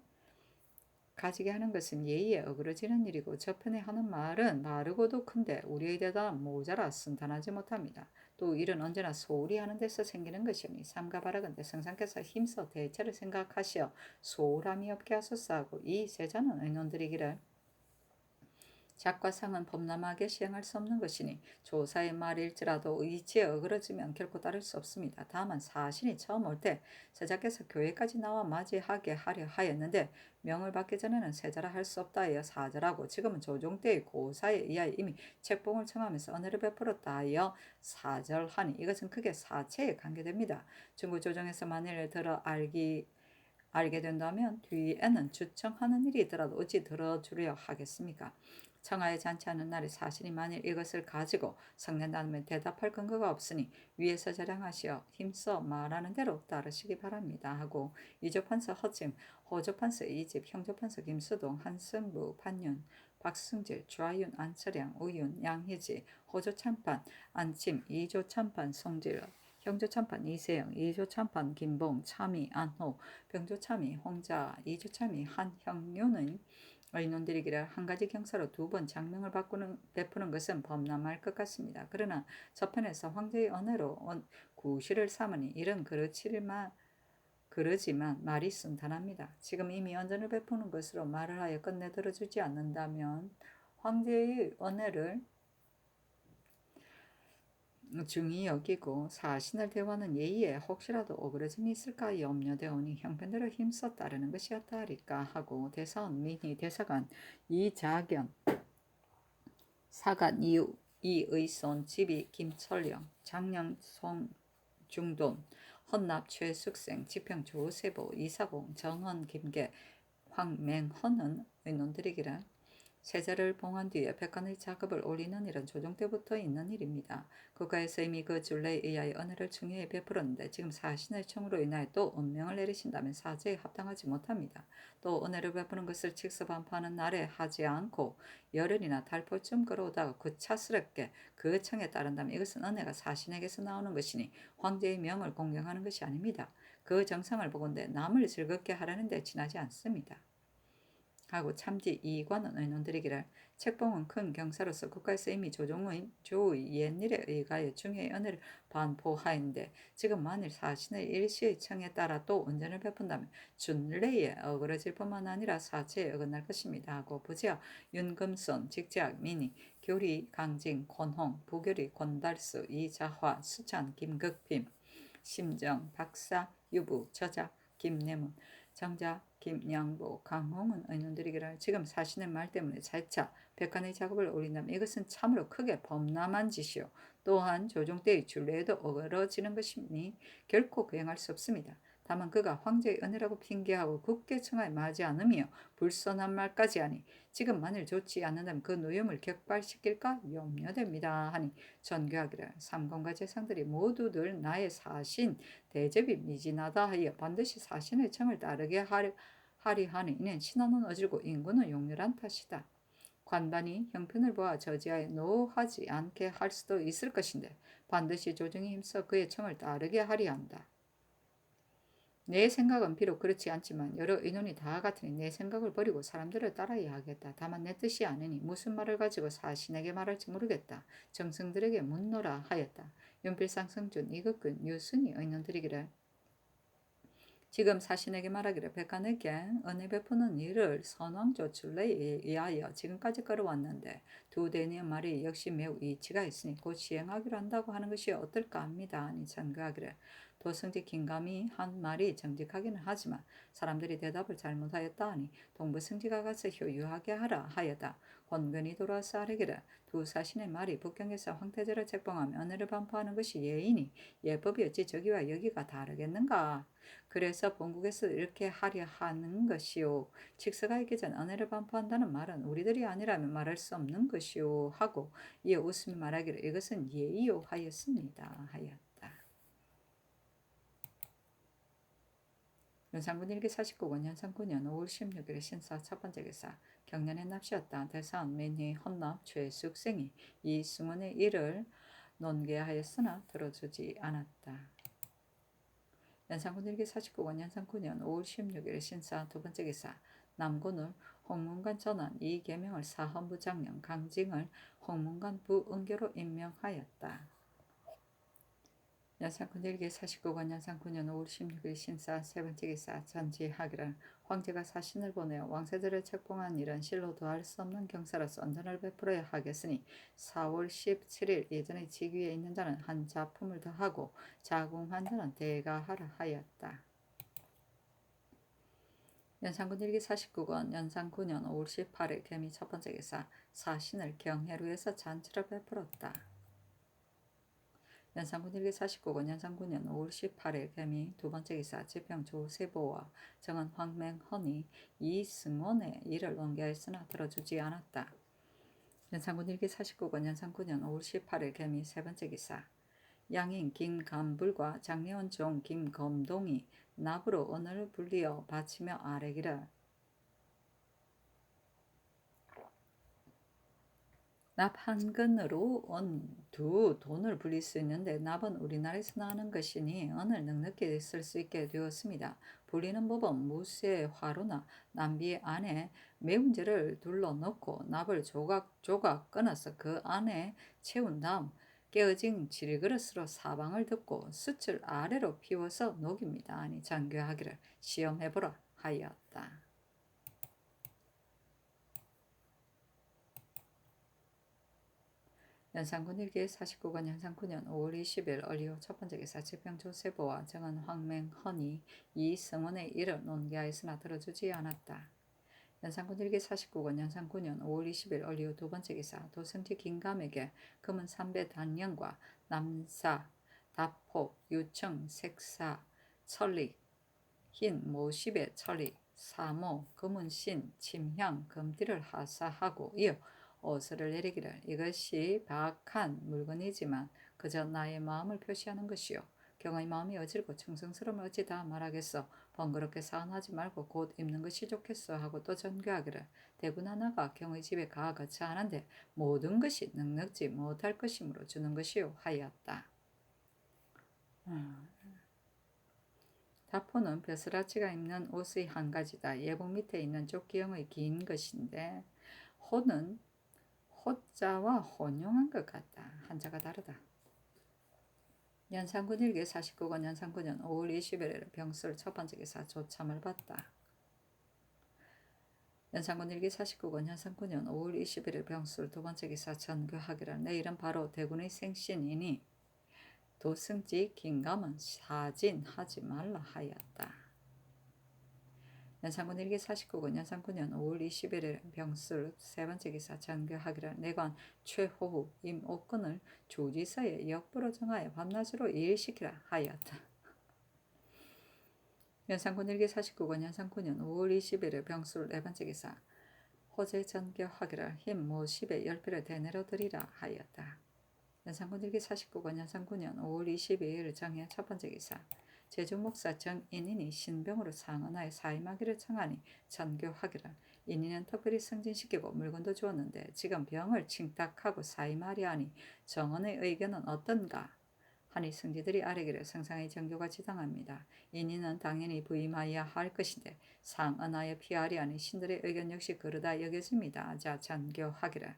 가지게 하는 것은 예의에 어그러지는 일이고 저편에 하는 말은 마르고도 큰데 우리의 데다 모자라 순탄하지 못합니다. 또 일은 언제나 소홀히 하는 데서 생기는 것이오니 삼가 바라건대 성상께서 힘써 대체를 생각하시어 소홀함이 없게 하소서 하고 이 세자는 의논드리기를 작과상은 범람하게 시행할 수 없는 것이니 조사의 말일지라도 의치에 어그러지면 결코 따를 수 없습니다. 다만 사신이 처음 올 때 세자께서 교회까지 나와 맞이하게 하려 하였는데 명을 받기 전에는 세자라 할 수 없다 하여 사절하고 지금은 조종 때의 고사에 의하여 이미 책봉을 청하면서 은혜를 베풀었다 하여 사절하니 이것은 크게 사체에 관계됩니다. 중구 조정에서 만일 들어 알게 된다면 뒤에는 주청하는 일이 있더라도 어찌 들어주려 하겠습니까? 청하에 잔치하는 날에 사신이 만일 이것을 가지고 성낸다면 대답할 근거가 없으니 위에서 자량하시어 힘써 말하는 대로 따르시기 바랍니다 하고 이조판서 허증, 호조판서 이집, 형조판서 김수동, 한승부, 판윤, 박승질, 좌윤, 안철양, 우윤, 양희지, 호조참판, 안침, 이조참판, 송질, 형조참판 이세영, 이조참판 김봉, 참의 안호, 병조참의 홍자, 이조참의 한형윤의 의논드리기를 한 가지 경사로 두 번 장명을 베푸는 것은 범람할 것 같습니다. 그러나 저편에서 황제의 언어로 구실을 삼으니 이런 그러지만 말이 순탄합니다. 지금 이미 언전을 베푸는 것으로 말을 하여 끝내 들어주지 않는다면 황제의 언어를 중히 여기고 사신을 대화하는 예의에 혹시라도 오그러짐이 있을까 염려되오니 형편대로 힘써 따르는 것이었다 하리까 하고 대사원 민희 대사관 이자견 사관 이의손 지비 김철령 장령 송중돈 헌납 최숙생 지평 조세보 이사공 정헌 김계 황맹헌은 의논드리기를 세자를 봉한 뒤에 백관의 작업을 올리는 일은 조정 때부터 있는 일입니다. 국가에서 이미 그 준례에 의하여 은혜를 중요히 베풀었는데 지금 사신의 청으로 인하여 또 은명을 내리신다면 사죄에 합당하지 못합니다. 또 은혜를 베푸는 것을 직서반포하는 날에 하지 않고 열흘이나 달포쯤 걸어오다가 구차스럽게 그 청에 따른다면 이것은 은혜가 사신에게서 나오는 것이니 황제의 명을 공경하는 것이 아닙니다. 그 정상을 보건대 남을 즐겁게 하라는 데 지나지 않습니다. 하고 참지 이관은 의논드리기를 책봉은 큰 경사로서 국가에서 이미 조의 옛일에 의하여 중요의 은혜를 반포하였는데 지금 만일 사신의 일시의 청에 따라 또 은전을 베푼다면 준례에 어그러질 뿐만 아니라 사체에 어긋날 것입니다. 하고 부지하 윤금손 직제학 민희 교리 강진 권홍 부교리 권달수 이자화 수찬 김극빔 심정 박사 유부 저작 김내문 정자 김양보 강홍은 의논드리기를 지금 사신의 말 때문에 재차 백관의 작업을 올린다면 이것은 참으로 크게 범람한 짓이요 또한 조종 때의 준례에도 어그러지는 것이니 결코 거행할 수 없습니다. 다만 그가 황제의 은혜라고 핑계하고 굳게 청하에 맞지 않으며 불선한 말까지 하니 지금 만일 좋지 않는다면 그 노염을 격발시킬까 염려됩니다 하니 전교하기를 삼공과 재상들이 모두들 나의 사신 대접이 미진하다 하여 반드시 사신의 청을 따르게 하리 하니 이는 신하는 어질고 인구는 용렬한 탓이다. 관반이 형편을 보아 저지하에 노하지 않게 할 수도 있을 것인데 반드시 조정에 힘써 그의 청을 따르게 하리 한다. 내 생각은 비록 그렇지 않지만 여러 의논이 다 같으니 내 생각을 버리고 사람들을 따라야 하겠다. 다만 내 뜻이 아니니 무슨 말을 가지고 사신에게 말할지 모르겠다. 정승들에게 묻노라 하였다. 윤필상 성준 이극근 유순이 의논드리기를 지금 사신에게 말하기를 백관에게 은혜 베푸는 일을 선왕 조출래에 의하여 지금까지 끌어왔는데 두 대니의 말이 역시 매우 이치가 있으니 곧 시행하기로 한다고 하는 것이 어떨까 합니다. 아니 전그하기를 도승지 긴감이 한 말이 정직하기는 하지만 사람들이 대답을 잘못하였다 하니 동부승지가 가서 효유하게 하라 하였다. 권근이 돌아서 아뢰기를 두 사신의 말이 북경에서 황태자를 책봉하며 은혜를 반포하는 것이 예이니 예법이었지 저기와 여기가 다르겠는가. 그래서 본국에서 이렇게 하려 하는 것이요. 직서가 있기 전 은혜를 반포한다는 말은 우리들이 아니라면 말할 수 없는 것이요 하고 이에 웃으며 말하기를 이것은 예의요 하였습니다 하였다. 연산군 일기 49권 연산 9년 5월 16일 신사 첫 번째 기사 경년의 납시였다. 대사원 민희 헌납 최숙생이 이승원의 일을 논계하였으나 들어주지 않았다. 연산군 일기 49권 연산 9년 5월 16일 신사 두 번째 기사 남군을 홍문관 전원 이계명을 사헌부 장령 강징을 홍문관 부은교로 임명하였다. 연산군 일기 49권 연산 9년 5월 16일 신사 세 번째 기사 전지하기를 황제가 사신을 보내어 왕세들을 책봉한 일은 실로 더할 수 없는 경사로서 언전을 베풀어야 하겠으니 4월 17일 예전에 직위에 있는 자는 한 자품을 더하고 자궁한 자는 대가하라 하였다. 연산군 일기 49권 연산 9년 5월 18일 개미 첫 번째 기사 사신을 경해루에서 잔치를 베풀었다. 연산군 일기 49권 연산 9년 5월 18일 개미 두 번째 기사 지평 조세보와 정은 황맹헌이 이승원의 일을 논계하였으나 들어주지 않았다. 연산군 일기 49권 연산 9년 5월 18일 개미 세 번째 기사 양인 김감불과 장례원 종 김검동이 납으로 은을 불리어 바치며 아뢰기를 납 한 근으로 두 돈을 불릴 수 있는데 납은 우리나라에서 나는 것이니 은을 넉넉히 쓸 수 있게 되었습니다. 불리는 법은 무쇠 화로나 남비 안에 매운재를 둘러넣고 납을 조각조각 끊어서 그 안에 채운 다음 깨어진 질그릇으로 사방을 덮고 숯을 아래로 피워서 녹입니다. 아니 장교하기를 시험해보라 하였다. 연산군 일기 49권 연산 9년 5월 20일 얼리오 첫 번째 기사 지평 조세보와 정은 황맹헌이 이승원의 일을 논계하였으나 들어주지 않았다. 연산군 일기 49권 연산 9년 5월 20일 얼리오 두 번째 기사 도승지 긴감에게 금은 3배 단령과 남사, 다포, 유청, 색사, 천리, 흰 모십의 천리, 사모, 금은 신, 침향, 금띠를 하사하고 이어 어스를 내리기를 이것이 박한 물건이지만 그저 나의 마음을 표시하는 것이요 경의 마음이 어질고 충성스러움을 어찌 다 말하겠어 번거롭게 사은하지 말고 곧 입는 것이 좋겠어 하고 또 전교하기를 대군 하나가 경의 집에 가 거처하는데 모든 것이 넉넉지 못할 것이므로 주는 것이요 하였다. 다포는 벼슬아치가 입는 옷의 한 가지다. 예복 밑에 있는 조끼형의 긴 것인데 호는 호자와 혼용한 것 같다. 한자가 다르다. 연산군 일기 49권 연산 9년 5월 20일 병술 첫 번째 기사 조참을 받다. 연산군 일기 49권 연산 9년 5월 21일 병술 두 번째 기사 전교하기를 내일은 바로 대군의 생신이니 도승지 긴감은 사진하지 말라 하였다. 연산군 일기 49권 연산 9년 5월 21일 병술 세 번째 기사 전교하기를 내관 최호후 임옥근을 주지사에 역부로 정하여 밤낮으로 일시키라 하였다. 연산군 일기 49권 연산 9년 5월 21일 병술 네 번째 기사 호재 전교하기를 힘 모십에 열배를 대내려 드리라 하였다. 연산군 일기 49권 연산 9년 5월 22일 정해 첫 번째 기사 제주목사 정인인이 신병으로 상언하에 사임하기를 청하니 전교하기를 인인은 특별히 승진시키고 물건도 주었는데 지금 병을 칭탁하고 사임하려 하니 정언의 의견은 어떤가 하니 승지들이 아뢰기를 성상의 정교가 지당합니다. 인인은 당연히 부임하여야 할 것인데 상언하에 피하려 하니 신들의 의견 역시 그러다 여겨집니다. 자 전교하기를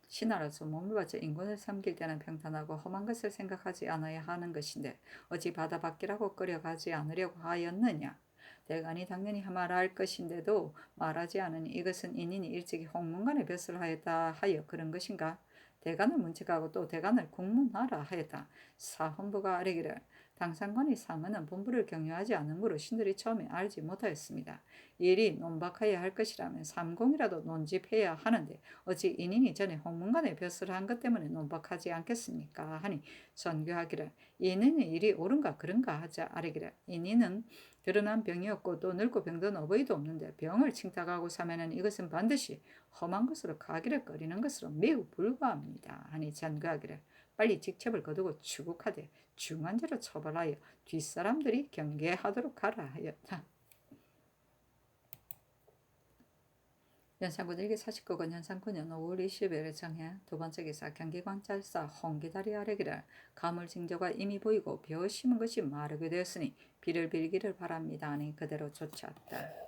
신하로서 몸을 바쳐 인권을 섬길 때는 평탄하고 험한 것을 생각하지 않아야 하는 것인데 어찌 바다 밖이라고 끌어가지 않으려고 하였느냐. 대간이 당연히 말할 것인데도 말하지 않으니 이것은 인인이 일찍이 홍문관에 벼슬 하였다 하여 그런 것인가. 대간을 문책하고 또 대간을 국문하라 하였다. 사헌부가 아뢰기를 당상관이 사면은 본부를 경유하지 않으므로 신들이 처음에 알지 못하였습니다. 일이 논박하여야 할 것이라면 삼공이라도 논집해야 하는데 어찌 인인이 전에 홍문관에 벼슬을 한 것 때문에 논박하지 않겠습니까? 하니 선교하기를 인인의 일이 옳은가 그런가 하자 아뢰기를 인인은 드러난 병이었고 또 늙고 병든 어버이도 없는데 병을 칭탁하고 사면은 이것은 반드시 험한 것으로 가기를 꺼리는 것으로 매우 불과합니다. 하니 전교하기를 빨리 직첩을 거두고 추국하되 중한 죄로 처벌하여 뒷사람들이 경계하도록 하라 하였다. 연산군 일기 49권 연산 9년 5월 20일에 정해 두 번째 기사 경기관찰사 홍기다리 아래기를 가물징조가 이미 보이고 벼 심은 것이 마르게 되었으니 비를 빌기를 바랍니다. 하니 그대로 쫓아왔다.